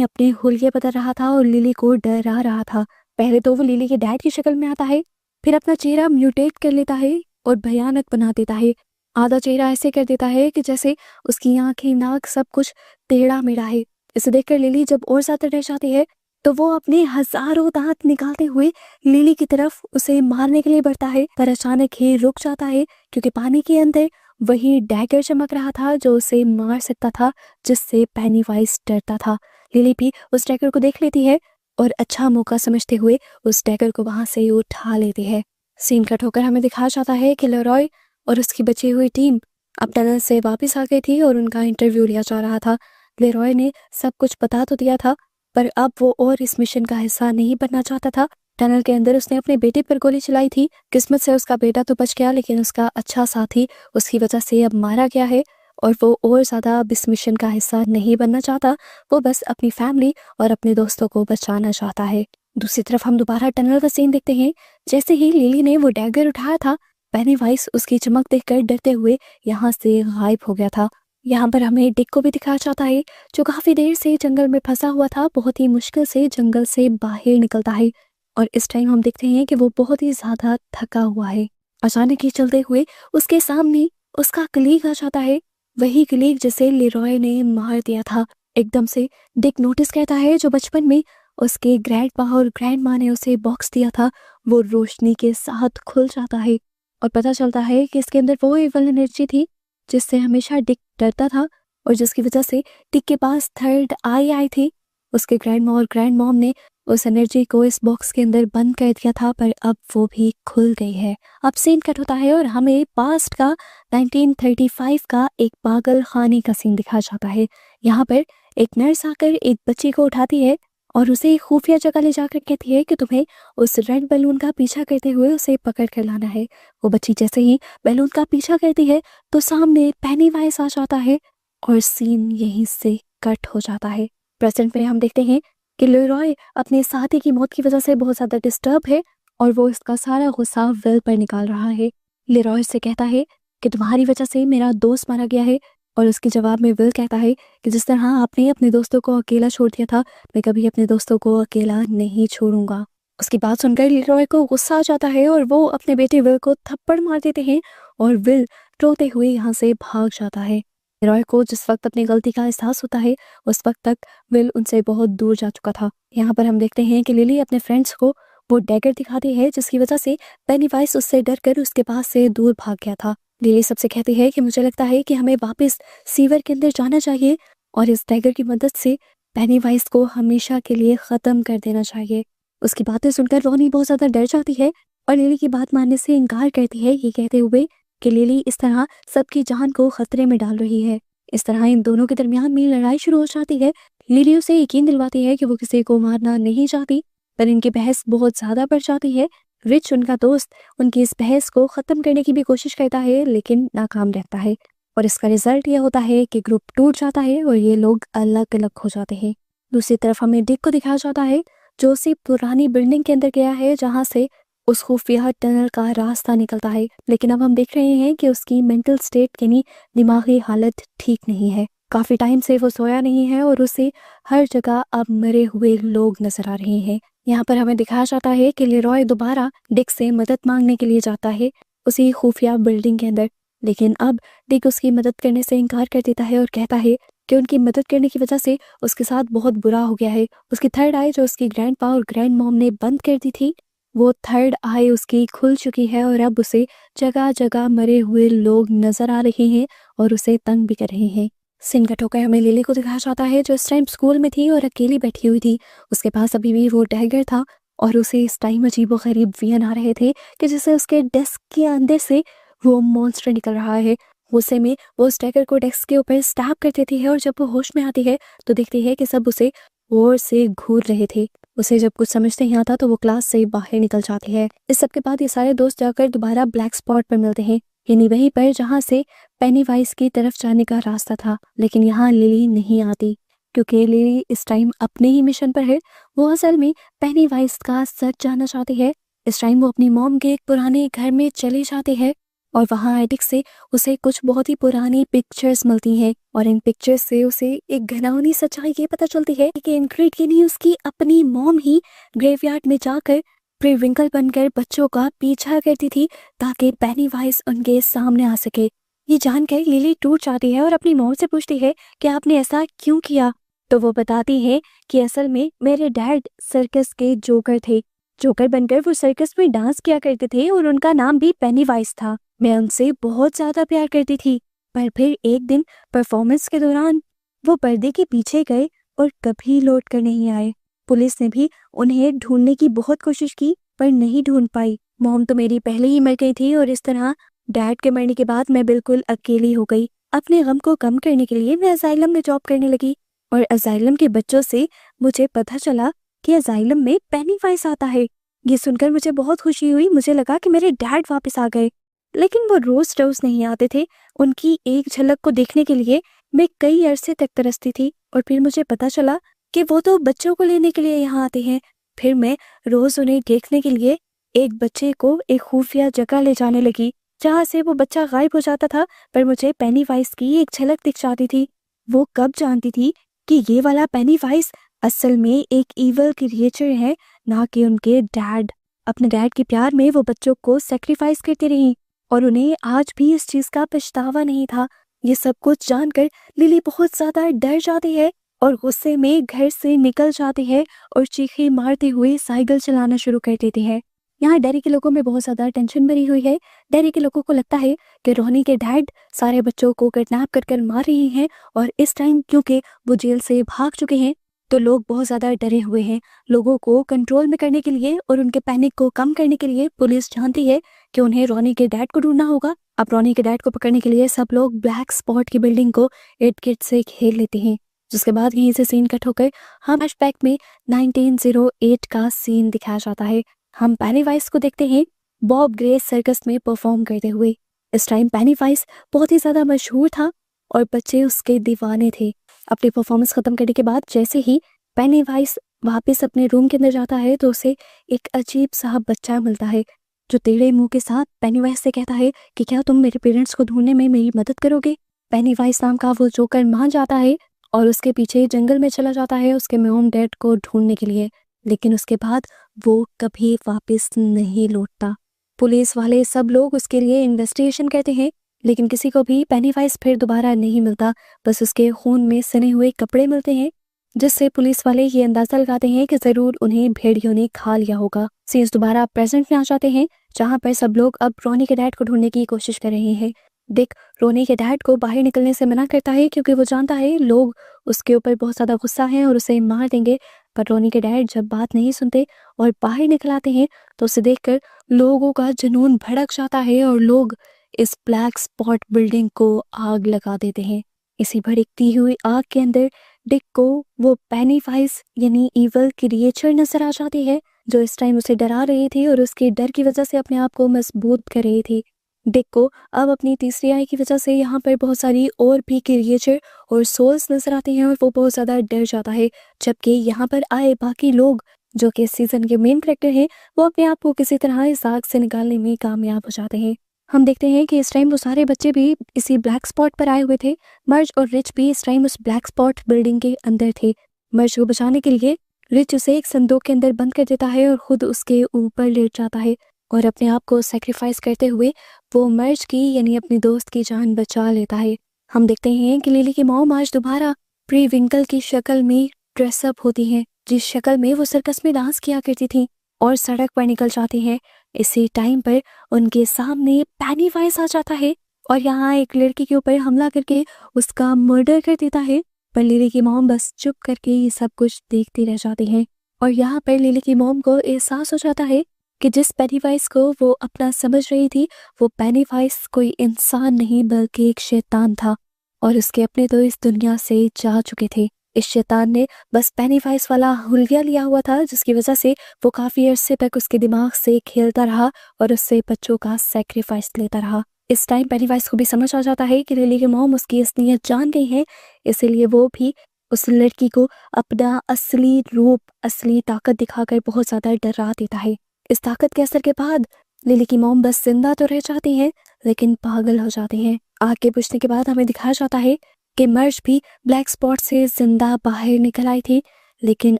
अपने हुलिये बदल रहा था और लिली को डरा रहा था। पहले तो वो लिली के डैड की शक्ल में आता है, फिर अपना चेहरा म्यूटेट कर लेता है और भयानक बना देता है। आधा चेहरा ऐसे कर देता है कि जैसे उसकी आंखें, नाक सब कुछ टेढ़ा मेढ़ा है। इसे देखकर लिली जब और ज्यादा डर जाती है तो वो अपने हजारों दांत निकालते हुए लिली की तरफ उसे मारने के लिए बढ़ता है पर अचानक ही रुक जाता है क्योंकि पानी के अंदर वही डैगर चमक रहा था जो उसे मार सकता था, जिससे पेनीवाइज डरता था। लिली भी उस डैगर को देख लेती है और अच्छा मौका समझते हुए उस डैगर को वहां से उठा लेती है। सीन कट होकर हमें दिखाया जाता है कि लेरॉय और उसकी बची हुई टीम अब टनल से वापस आ गई थी और उनका इंटरव्यू लिया जा रहा था। लेरॉय ने सब कुछ बता तो दिया था पर अब वो और इस मिशन का हिस्सा नहीं बनना चाहता था। टनल के अंदर उसने अपने बेटे पर गोली चलाई थी। किस्मत से उसका बेटा तो बच गया लेकिन उसका अच्छा साथी उसकी वजह से अब मारा गया है और वो और ज्यादा अब इस मिशन का हिस्सा नहीं बनना चाहता। वो बस अपनी फैमिली और अपने दोस्तों को बचाना चाहता है। दूसरी तरफ हम दोबारा टनल का सीन देखते हैं। जैसे ही लिली ने वो डैगर उठाया था पेनीवाइज उसकी चमक देखकर डरते हुए यहाँ से गायब हो गया था। यहाँ पर हमें डिक को भी दिखाया जाता है जो काफी देर से जंगल में फंसा हुआ था, बहुत ही मुश्किल से जंगल से बाहर निकलता है और इस टाइम हम देखते हैं कि वो बहुत ही ज्यादा थका हुआ है। अचानक ही चलते हुए उसके सामने उसका कलीग आ जाता है, वही कलीग जिसे लेरॉय ने मार दिया था। एकदम से डिक नोटिस करता है जो बचपन में उसके ग्रैंडपा और ग्रैंडमा ने उसे बॉक्स दिया था, वो रोशनी के साथ खुल जाता है और पता चलता है कि इसके अंदर वो इवल एनर्जी थी जिससे हमेशा डिक डरता था और जिसकी वजह से डिक के पास थर्ड आई थी। उसके ग्रैंडमा और ग्रैंड मॉम ने उस एनर्जी को इस बॉक्स के अंदर बंद कर दिया था, पर अब वो भी खुल गई है। अब सीन कट होता है और हमें पास्ट का 1935 का एक पागल खाने का सीन दिखाया जाता है। यहाँ पर एक नर्स आकर एक बच्ची को उठाती है और उसे एक खुफिया जगह ले जाकर कहती है कि तुम्हें उस रेड बैलून का पीछा करते हुए उसे पकड़ कर लाना है। वो बच्ची जैसे ही बैलून का पीछा करती है तो सामने पेनीवाइज आ जाता है और सीन यहीं से कट हो जाता है। प्रेजेंट में हम देखते हैं कि लेरॉय अपने साथी की मौत की वजह से बहुत ज़्यादा डिस्टर्ब है और वो इसका सारा गुस्सा विल पर निकाल रहा है। लेरॉय से कहता है कि तुम्हारी वजह से मेरा दोस्त मारा गया है, और उसके जवाब में विल कहता है कि जिस तरह आपने अपने दोस्तों को अकेला छोड़ दिया था, मैं कभी अपने दोस्तों को अकेला नहीं छोड़ूंगा। उसकी बात सुनकर लेरॉय को गुस्सा आ जाता है और वो अपने बेटे विल को थप्पड़ मार देते हैं और विल रोते हुए यहाँ से भाग जाता है। लेरॉय को जिस वक्त अपनी गलती का एहसास होता है उस वक्त तक विल उनसे बहुत दूर जा चुका था। यहाँ पर हम देखते हैं कि लिली अपने फ्रेंड्स को वो डैगर दिखाती है जिसकी वजह से पेनीवाइज उससे डरकर उसके पास से दूर भाग गया था। लिली सबसे कहती है कि मुझे लगता है कि हमें वापस सीवर के अंदर जाना चाहिए और इस डैगर की मदद से पेनीवाइज को हमेशा के लिए ख़त्म कर देना चाहिए। उसकी बातें सुनकर रोनी बहुत ज़्यादा डर जाती है और लिली की बात मानने से इनकार करती है, ये कहते हुए कि लिली इस तरह सबकी जान को खतरे में डाल रही है। इस तरह इन दोनों के दरमियान में लड़ाई शुरू हो जाती है। लिली उसे यकीन दिलवाती है कि वो किसी को मारना नहीं चाहती, पर इनकी बहस बहुत ज़्यादा बढ़ जाती है। रिच उनका दोस्त उनकी इस बहस को ख़त्म करने की भी कोशिश करता है लेकिन नाकाम रहता है और इसका रिजल्ट ये होता है कि ग्रुप टूट जाता है और ये लोग अलग अलग हो जाते हैं। दूसरी तरफ हमें डिक को दिखाया जाता है जो उसी पुरानी बिल्डिंग के अंदर गया है जहाँ से उस खुफिया टनल का रास्ता निकलता है, लेकिन अब हम देख रहे हैं कि उसकी मेंटल स्टेट यानी दिमागी हालत ठीक नहीं है। काफ़ी टाइम से वो सोया नहीं है और उसे हर जगह अब मरे हुए लोग नजर आ रहे हैं। यहाँ पर हमें दिखाया जाता है कि लेरॉय दोबारा डिक से मदद मांगने के लिए जाता है उसी खुफिया बिल्डिंग के अंदर, लेकिन अब डिक उसकी मदद करने से इनकार कर देता है और कहता है कि उनकी मदद करने की वजह से उसके साथ बहुत बुरा हो गया है। उसकी थर्ड आई जो उसकी ग्रैंडपा और ग्रैंड मॉम ने बंद कर दी थी, वो थर्ड आई उसकी खुल चुकी है और अब उसे जगह जगह मरे हुए लोग नजर आ रहे हैं और उसे तंग भी कर रहे हैं। सीन कट होकर हमें लिली को दिखाया जाता है जो इस टाइम स्कूल में थी और अकेली बैठी हुई थी। उसके पास अभी भी वो डैगर था और उसे इस टाइम अजीबो गरीब वियन आ रहे थे कि जिससे उसके डेस्क के अंदर से वो मॉन्स्टर निकल रहा है। गुस्से में वो उस डैगर को डेस्क के ऊपर स्टैब कर देती है और जब वो होश में आती है तो देखती है कि सब उसे और से घूर रहे थे। उसे जब कुछ समझ नहीं आता तो वो क्लास से बाहर निकल जाती है। इस सब के बाद ये सारे दोस्त जाकर दोबारा ब्लैक स्पॉट पर मिलते हैं, यानी वहीं पर जहाँ से पेनीवाइज की तरफ जाने का रास्ता था, लेकिन यहाँ लिली नहीं आती क्योंकि लिली इस टाइम अपने ही मिशन पर है। वो असल में पेनीवाइज का सच जानना चाहती है। इस टाइम वो अपनी मॉम के एक पुराने घर में चली जाती है और वहाँ एडिक से उसे कुछ बहुत ही पुरानी पिक्चर्स मिलती हैं और इन पिक्चर्स से उसे एक घिनौनी सच्चाई ये पता चलती है कि इंग्रिड यानी उसकी अपनी मॉम ही ग्रेवयार्ड में जाकर प्रिविंकल बनकर बच्चों का पीछा करती थी ताकि पेनीवाइज उनके सामने आ सके। ये जानकर लिली टूट जाती है और अपनी मॉम से पूछती है कि आपने ऐसा क्यों किया, तो वो बताती है कि असल में मेरे डैड सर्कस के जोकर थे। जोकर बनकर वो सर्कस में डांस किया करते थे और उनका नाम भी पेनीवाइज था। मैं उनसे बहुत ज्यादा प्यार करती थी, पर फिर एक दिन परफॉर्मेंस के दौरान वो पर्दे के पीछे गए और कभी लौट कर नहीं आए। पुलिस ने भी उन्हें ढूंढने की बहुत कोशिश की पर नहीं ढूंढ पाई। मॉम तो मेरी पहले ही मर गई थी और इस तरह डैड के मरने के बाद मैं बिल्कुल अकेली हो गई। अपने गम को कम करने के लिए मैं असाइलम में जॉब करने लगी और असाइलम के बच्चों से मुझे पता चला कि असाइलम में पेनीवाइज आता है। ये सुनकर मुझे बहुत खुशी हुई। मुझे लगा कि मेरे डैड वापस आ गए, लेकिन वो रोज नहीं आते थे। उनकी एक झलक को देखने के लिए मैं कई अरसे तक तरसती थी और फिर मुझे पता चला कि वो तो बच्चों को लेने के लिए यहाँ आते हैं। फिर मैं रोज उन्हें देखने के लिए एक बच्चे को एक खुफिया जगह ले जाने लगी जहाँ से वो बच्चा गायब हो जाता था, पर मुझे पेनीवाइज की एक झलक दिख जाती थी। वो कब जानती थी कि ये वाला पेनीवाइज असल में एक इवल क्रिएचर है, ना कि उनके डैड। अपने डैड के प्यार में वो बच्चों को सेक्रीफाइस करती रही और उन्हें आज भी इस चीज का पछतावा नहीं था। ये सब कुछ जानकर लिली बहुत ज्यादा डर जाती है और गुस्से में घर से निकल जाती है और चीखें मारते हुए साइकिल चलाना शुरू कर देती है। यहाँ डेरी के लोगों में बहुत ज्यादा टेंशन भरी हुई है। डेरी के लोगों को लगता है कि रोनी के डैड सारे बच्चों को किडनैप कर मार रही हैं और इस टाइम क्योंकि वो जेल से भाग चुके हैं तो लोग बहुत ज़्यादा डरे हुए हैं। लोगों को कंट्रोल में करने के लिए और उनके पैनिक को कम करने के लिए पुलिस जानती है कि उन्हें रोनी के डैड को ढूंढना होगा। अब रोनी के डैड को पकड़ने के लिए सब लोग ब्लैक स्पॉट की बिल्डिंग को इट किट से घेर लेते हैं। जिसके बाद यहीं से सीन कट होकर हम फ्लैशबैक में 1908 का सीन दिखाया जाता है। हम पेनीवाइज को देखते हैं बॉब ग्रे सर्कस में परफॉर्म करते हुए। इस टाइम पेनीवाइज बहुत ही ज़्यादा मशहूर था और बच्चे उसके दीवाने थे। अपनी परफॉर्मेंस खत्म करने के बाद जैसे ही पेनीवाइज वापस अपने रूम के अंदर जाता है तो उसे एक अजीब सा बच्चा मिलता है जो टेढ़े मुंह के साथ पेनीवाइज से कहता है कि क्या तुम मेरे पेरेंट्स को ढूंढने में मेरी मदद करोगे। पेनीवाइज नाम का वो जोकर मान जाता है और उसके पीछे जंगल में चला जाता है उसके मॉम डैड को ढूंढने के लिए, लेकिन उसके बाद वो कभी वापस नहीं लौटता। पुलिस वाले सब लोग उसके लिए इन्वेस्टिगेशन करते हैं लेकिन किसी को भी पेनीवाइज फिर दोबारा नहीं मिलता। बस उसके खून में सने हुए कपड़े मिलते हैं जिससे पुलिस वाले ये अंदाजा लगाते हैं कि जरूर उन्हें भेड़ियों ने खा लिया होगा। सीन्स दोबारा प्रेजेंट में आ जाते हैं जहाँ पर सब लोग अब रोनी के डैड को ढूंढने की कोशिश कर रहे हैं। डिक रोनी के डैड को बाहर निकलने से मना करता है क्योंकि वो जानता है लोग उसके ऊपर बहुत ज़्यादा गुस्सा हैं और उसे मार देंगे। पर रोनी के डैड जब बात नहीं सुनते और बाहर निकल आते हैं तो उसे देखकर लोगों का जुनून भड़क जाता है और लोग इस ब्लैक स्पॉट बिल्डिंग को आग लगा देते हैं। इसी भड़कती हुई आग के अंदर डिक को वो पेनीवाइज यानी इवल क्रिएचर नजर आ जाती है जो इस टाइम उसे डरा रही थी और उसके डर की वजह से अपने आप को मजबूत कर रही थी। डिक को अब अपनी तीसरी आई की वजह से यहाँ पर बहुत सारी और भी क्रिएचर और सोल्स नजर आती हैं और वो बहुत ज़्यादा डर जाता है। जबकि यहाँ पर आए बाकी लोग जो कि सीजन के मेन कैरेक्टर हैं वो अपने आप को किसी तरह इस आग से निकालने में कामयाब हो जाते हैं। हम देखते हैं कि इस टाइम वो सारे बच्चे भी इसी ब्लैक स्पॉट पर आए हुए थे। मर्ज और रिच भी इस टाइम उस ब्लैक स्पॉट बिल्डिंग के अंदर थे। मर्ज को बचाने के लिए रिच उसे एक संदूक के अंदर बंद कर देता है और खुद उसके ऊपर लेट जाता है और अपने आप को सेक्रीफाइस करते हुए वो मर्ज की यानी अपनी दोस्त की जान बचा लेता है। हम देखते हैं कि लिली की मॉम आज दोबारा प्री विंकल की शक्ल में ड्रेसअप होती हैं जिस शक्ल में वो सर्कस में डांस किया करती थी और सड़क पर निकल जाती हैं। इसी टाइम पर उनके सामने पेनीवाइज आ जाता है और यहाँ एक लड़की के ऊपर हमला करके उसका मर्डर कर देता है। पर लिली की मॉम बस चुप करके ये सब कुछ देखती रह जाती हैं और यहाँ पर लिली की मॉम को एहसास हो जाता है कि जिस पेनीवाइज को वो अपना समझ रही थी वो पेनीवाइज कोई इंसान नहीं बल्कि एक शैतान था और उसके अपने तो इस दुनिया से जा चुके थे। इस शैतान ने बस पेनीवाइज वाला हुलिया लिया हुआ था जिसकी वजह से वो काफी अरसे तक उसके दिमाग से खेलता रहा और उससे बच्चों का सेक्रीफाइस लेता रहा। इस टाइम पेनीवाइज को भी समझ आ जाता है कि लिली की मॉम उसकी असलियत जान गई है, इसीलिए वो भी उस लड़की को अपना असली रूप असली ताकत दिखाकर बहुत ज्यादा डरा देता है। इस ताकत के असर के बाद लिली की मॉम बस जिंदा तो रह जाती है लेकिन पागल हो जाती है। आग के बुझने के बाद हमें दिखाया जाता है कि मर्ज भी ब्लैक स्पॉट से जिंदा बाहर निकल आई थी लेकिन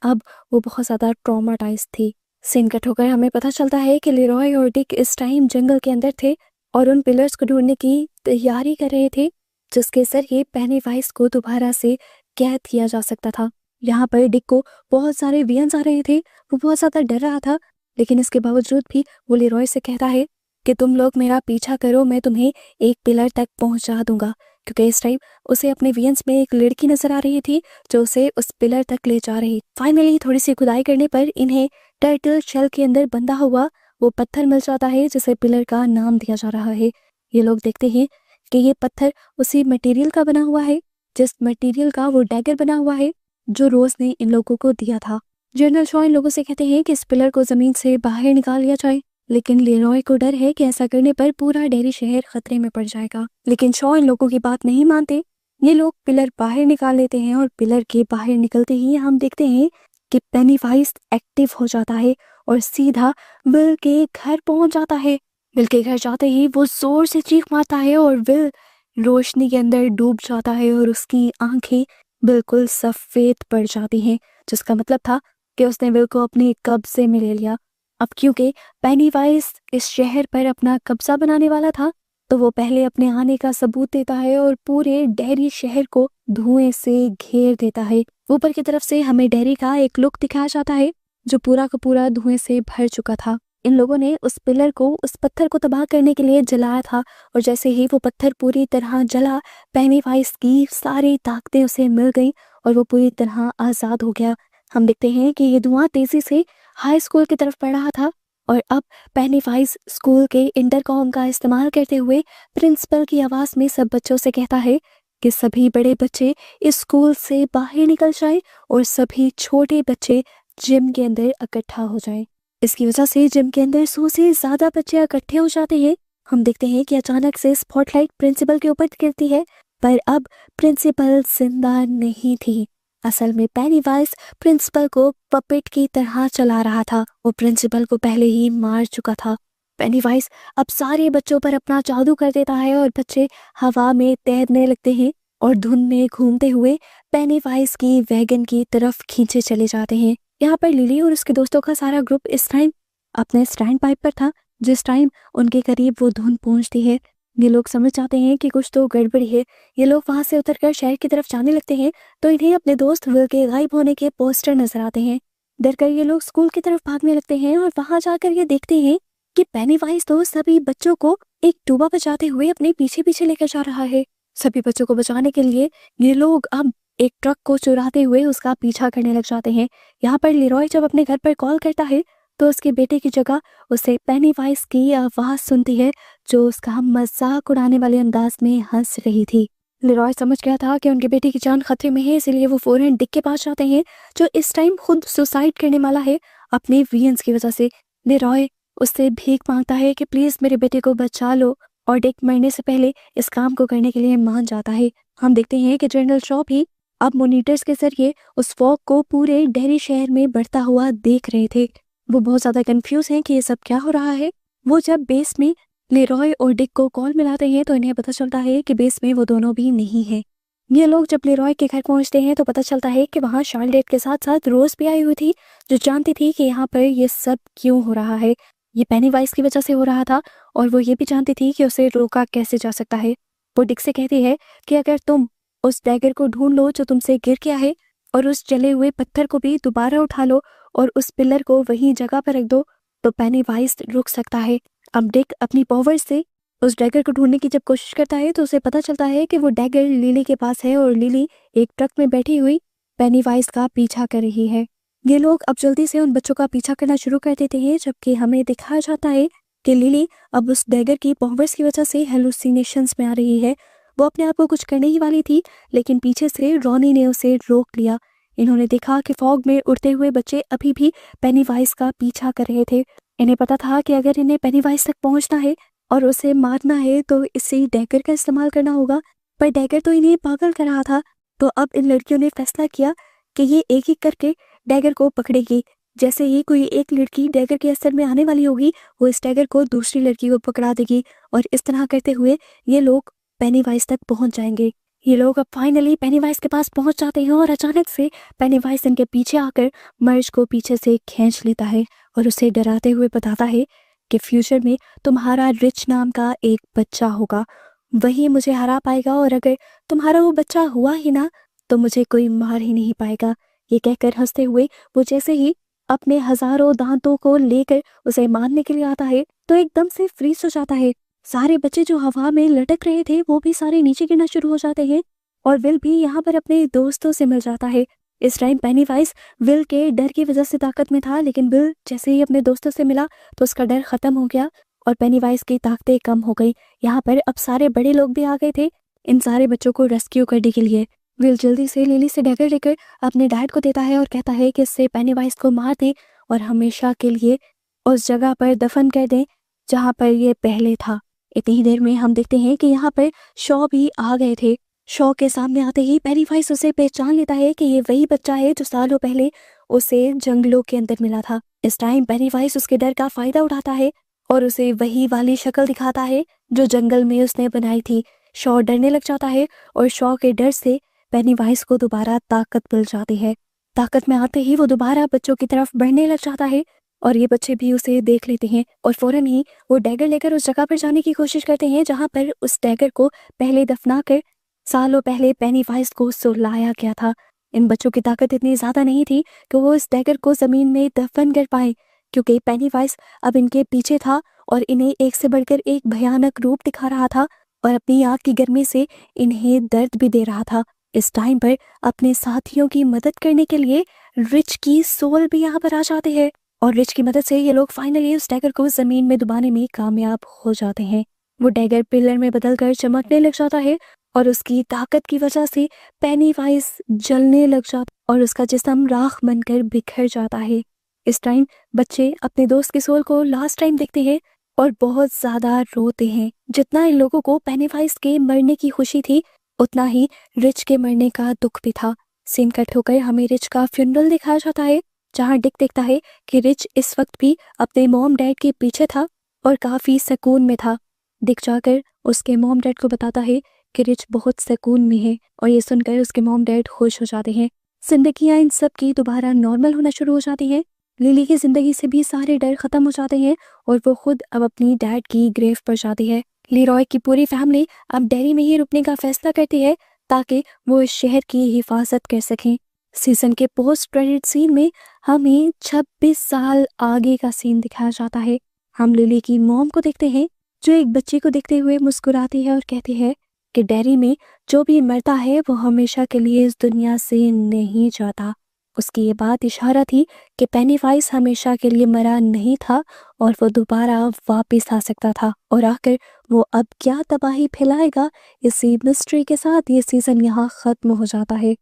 अब वो बहुत ज़्यादा ट्रॉमाटाइज थी। सीन कट होकर हमें पता चलता है कि लेरॉय और डिक इस टाइम जंगल के अंदर थे और उन पिलर्स को ढूंढने की तैयारी कर रहे थे जिसके जरिए पेनीवाइज को दोबारा से कैद किया जा सकता था। यहाँ पर डिक को बहुत सारे वियंस आ रहे थे, वो बहुत ज़्यादा डर रहा था लेकिन इसके बावजूद भी वो लेरॉय से कहता है कि तुम लोग मेरा पीछा करो, मैं तुम्हें एक पिलर तक पहुंचा दूंगा। क्योंकि इस टाइम उसे अपने वियंस में एक लड़की नजर आ रही थी जो उसे उस पिलर तक ले जा रही। फाइनली थोड़ी सी खुदाई करने पर इन्हें टर्टल शेल के अंदर बंधा हुआ वो पत्थर मिल जाता है जिसे पिलर का नाम दिया जा रहा है। ये लोग देखते हैं कि ये पत्थर उसी मटेरियल का बना हुआ है जिस मटेरियल का वो डैगर बना हुआ है जो रोज ने इन लोगों को दिया था। जनरल शॉ इन लोगों से कहते हैं कि इस पिलर को जमीन से बाहर निकाल लिया जाए लेकिन लेरॉय को डर है कि ऐसा करने पर पूरा डेरी शहर खतरे में पड़ जाएगा। लेकिन शॉ इन लोगों की बात नहीं मानते। ये लोग पिलर बाहर निकाल लेते हैं और पिलर के बाहर निकलते ही हम देखते हैं कि पेनीवाइज एक्टिव हो जाता है और सीधा विल के घर पहुंच जाता है। विल के घर जाते ही वो जोर से चीख मारता है और विल रोशनी के अंदर डूब जाता है और उसकी आंखें बिल्कुल सफेद पड़ जाती हैं जिसका मतलब था कि उसने विल को अपने कब्जे में ले लिया। अब क्योंकि पेनीवाइज इस शहर पर अपना कब्जा बनाने वाला था तो वो पहले अपने आने का सबूत देता है और पूरे डेरी शहर को धुएं से घेर देता है। ऊपर की तरफ से हमें डेरी का एक लुक दिखाया जाता है जो पूरा का पूरा धुएं से भर चुका था। इन लोगों ने उस पिलर को उस पत्थर को तबाह करने के लिए जलाया था और जैसे ही वो पत्थर पूरी तरह जला पेनीवाइज की सारी ताकतें उसे मिल गई और वो पूरी तरह आज़ाद हो गया। हम देखते हैं कि ये धुआं तेज़ी से हाई स्कूल की तरफ बढ़ रहा था और अब पेनीवाइज स्कूल के इंटरकॉम का इस्तेमाल करते हुए प्रिंसिपल की आवाज़ में सब बच्चों से कहता है कि सभी बड़े बच्चे इस स्कूल से बाहर निकल जाएं और सभी छोटे बच्चे जिम के अंदर इकट्ठा हो जाएं। इसकी वजह से जिम के अंदर 100 से ज़्यादा बच्चे इकट्ठे हो जाते हैं। हम देखते हैं कि अचानक से स्पॉटलाइट प्रिंसिपल के ऊपर गिरती है, पर अब प्रिंसिपल जिंदा नहीं थी। असल में पेनीवाइज प्रिंसिपल को पपेट की तरह चला रहा था। वो प्रिंसिपल को पहले ही मार चुका था। पेनीवाइज अब सारे बच्चों पर अपना जादू कर देता है और बच्चे हवा में तैरने लगते हैं और धुंध में घूमते हुए पेनीवाइज की वैगन की तरफ खींचे चले जाते हैं। यहाँ पर लिली और उसके दोस्तों का सारा ग्रुप इस टाइम अपने स्टैंड पाइप पर था। जिस टाइम उनके करीब वो धुंध पहुंचती है, ये लोग समझ जाते हैं कि कुछ तो गड़बड़ी है। ये लोग वहां से उतरकर शहर की तरफ जाने लगते हैं तो इन्हें अपने दोस्त विल के गायब होने के पोस्टर नजर आते हैं। डरकर ये लोग स्कूल की तरफ भागने लगते हैं और वहां जाकर ये देखते हैं कि पेनीवाइज तो सभी बच्चों को एक टूबा बजाते हुए अपने पीछे पीछे लेकर जा रहा है। सभी बच्चों को बचाने के लिए ये लोग अब एक ट्रक को चुराते हुए उसका पीछा करने लग जाते हैं। यहाँ पर लिरॉय जब अपने घर पर कॉल करता है तो उसके बेटे की जगह उसे पेनीवाइज की आवाज सुनती है, जो उसका मजाक उड़ाने वाले अंदाज में हंस रही थी। लिरॉय समझ गया था कि उनके बेटे की जान खतरे में है, इसलिए वो फौरन डिक के पास जाते हैं, जो इस टाइम खुद सुसाइड करने वाला है अपने वीएंस की वजह से। लिरॉय उससे भीख मांगता है कि प्लीज मेरे बेटे को बचा लो, और डिक मरने से पहले इस काम को करने के लिए मान जाता है। हम देखते हैं कि जनरल शॉ भी अब मॉनिटर्स के जरिए उस फॉग को पूरे डेरी शहर में बढ़ता हुआ देख रहे थे। वो बहुत ज्यादा कंफ्यूज हैं कि ये सब क्या हो रहा है। वो जब बेस में लेरॉय और डिक को कॉल मिलाते हैं तो इन्हें पता चलता है कि बेस में वो दोनों भी नहीं है। ये लोग जब लेरॉय के घर पहुंचते हैं तो पता चलता है कि वहाँ शार्लेट के साथ साथ रोज भी आई हुई थी, जो जानती थी कि यहाँ पर ये सब क्यों हो रहा है। ये पेनीवाइज की वजह से हो रहा था और वो ये भी जानती थी कि उसे रोका कैसे जा सकता है। वो डिक से कहती है कि अगर तुम उस डैगर को ढूंढ लो जो तुमसे गिर गया है और उस जले हुए पत्थर को भी दोबारा उठा लो और उस पिलर को वहीं जगह पर रख दो तो पेनीवाइज रुक सकता है। अब डिक अपनी पावर से उस डैगर को ढूंढने की जब कोशिश करता है तो उसे पता चलता है कि वो डैगर लिली के पास है और लिली एक ट्रक में बैठी हुई पेनीवाइज का पीछा कर रही है। ये लोग अब जल्दी से उन बच्चों का पीछा करना शुरू कर देते हैं, जबकि हमें दिखाया जाता है कि लिली अब उस डैगर की पावर्स की वजह से हेलुसिनेशंस में आ रही है। वो अपने आप को कुछ करने ही वाली थी, लेकिन पीछे से रॉनी ने उसे रोक लिया। इन्होंने देखा कि फॉग में उड़ते हुए बच्चे अभी भी पेनीवाइज का पीछा कर रहे थे। इन्हें पता था कि अगर इन्हें पेनीवाइज तक पहुंचना है और उसे मारना है तो इसी डैगर का इस्तेमाल करना होगा, पर डैगर तो इन्हें पागल कर रहा था। तो अब इन लड़कियों ने फैसला किया कि ये एक एक करके डैगर को पकड़ेगी। जैसे ही कोई एक लड़की डैगर के असर में आने वाली होगी, वो इस डैगर को दूसरी लड़की को पकड़ा देगी और इस तरह करते हुए ये लोग पेनीवाइज तक पहुंच जाएंगे। ये लोग अब फाइनली पेनीवाइज के पास पहुंच जाते हैं और अचानक से पेनीवाइज इनके पीछे आकर मर्ज को पीछे से खींच लेता है और उसे डराते हुए बताता है कि फ्यूचर में तुम्हारा रिच नाम का एक बच्चा होगा, वही मुझे हरा पाएगा, और अगर तुम्हारा वो बच्चा हुआ ही ना तो मुझे कोई मार ही नहीं पाएगा। ये कहकर हंसते हुए वो जैसे ही अपने हजारों दांतों को लेकर उसे मारने के लिए आता है तो एकदम से फ्रीज हो जाता है। सारे बच्चे जो हवा में लटक रहे थे वो भी सारे नीचे गिरना शुरू हो जाते हैं और विल भी यहाँ पर अपने दोस्तों से मिल जाता है। इस टाइम पेनीवाइज विल के डर की वजह से ताकत में था, लेकिन विल जैसे ही अपने दोस्तों से मिला तो उसका डर खत्म हो गया और पेनीवाइज की ताकतें कम हो गई। यहाँ पर अब सारे बड़े लोग भी आ गए थे इन सारे बच्चों को रेस्क्यू करने के लिए। विल जल्दी से लिली से डैगर लेकर अपने डैड को देता है और कहता है कि इससे पेनीवाइज को मार दें और हमेशा के लिए उस जगह पर दफन कर दें जहाँ पर ये पहले था। इतनी ही देर में हम देखते हैं कि यहाँ पर शॉ भी आ गए थे। शॉ के सामने आते ही पेनीवाइज उसे पहचान लेता है कि ये वही बच्चा है जो सालों पहले उसे जंगलों के अंदर मिला था। इस टाइम पेनीवाइज उसके डर का फायदा उठाता है और उसे वही वाली शक्ल दिखाता है जो जंगल में उसने बनाई थी। शॉ डरने लग जाता है और शॉ के डर से पेनीवाइज को दोबारा ताकत मिल जाती है। ताकत में आते ही वो दोबारा बच्चों की तरफ बढ़ने लग जाता है और ये बच्चे भी उसे देख लेते हैं और फौरन ही वो डैगर लेकर उस जगह पर जाने की कोशिश करते हैं जहां पर उस डैगर को पहले दफना कर सालों पहले पेनीवाइज को सुलाया गया था। इन बच्चों की ताकत इतनी ज्यादा नहीं थी कि वो इस डैगर को जमीन में दफन कर पाए, क्योंकि पेनीवाइज अब इनके पीछे था और इन्हें एक से बढ़कर एक भयानक रूप दिखा रहा था और अपनी आग की गर्मी से इन्हें दर्द भी दे रहा था। इस टाइम पर अपने साथियों की मदद करने के लिए रिच की सोल भी यहाँ पर आ जाते हैं और रिच की मदद से ये लोग फाइनली उस डैगर को जमीन में दबाने में कामयाब हो जाते हैं। वो डैगर पिलर में बदलकर चमकने लग जाता है और उसकी ताकत की वजह से पेनीवाइज जलने लग जाता और उसका जिस्म राख बनकर बिखर जाता है। इस टाइम बच्चे अपने दोस्त के सोल को लास्ट टाइम देखते हैं और बहुत ज्यादा रोते हैं। जितना इन लोगों को पेनीवाइज के मरने की खुशी थी उतना ही रिच के मरने का दुख भी था। सीन कट होकर हमें रिच का फ्यूनरल दिखाया जाता है जहाँ डिक देखता है कि रिच इस वक्त भी अपने मॉम डैड के पीछे था और काफी सुकून में था। डिक जाकर उसके मॉम डैड को बताता है कि रिच बहुत सुकून में है और ये सुनकर उसके मॉम डैड खुश हो जाते हैं। जिंदगियां इन सब की दोबारा नॉर्मल होना शुरू हो जाती हैं। लिली की जिंदगी से भी सारे डर खत्म हो जाते हैं और वो खुद अब अपनी डैड की ग्रेव पर जाती है। लीरॉय की पूरी फैमिली अब डेरी में ही रुकने का फैसला करती है ताकि वो इस शहर की हिफाजत कर सकें। सीजन के पोस्ट क्रेडिट सीन में हमें 26 साल आगे का सीन दिखाया जाता है। हम लिली की मॉम को देखते हैं जो एक बच्चे को देखते हुए मुस्कुराती है और कहती है कि डेरी में जो भी मरता है वो हमेशा के लिए इस दुनिया से नहीं जाता। उसकी ये बात इशारा थी कि पेनीवाइज हमेशा के लिए मरा नहीं था और वो दोबारा वापस आ सकता था। और आखिर वो अब क्या तबाही फैलाएगा, इसी मिस्ट्री के साथ ये सीजन यहाँ खत्म हो जाता है।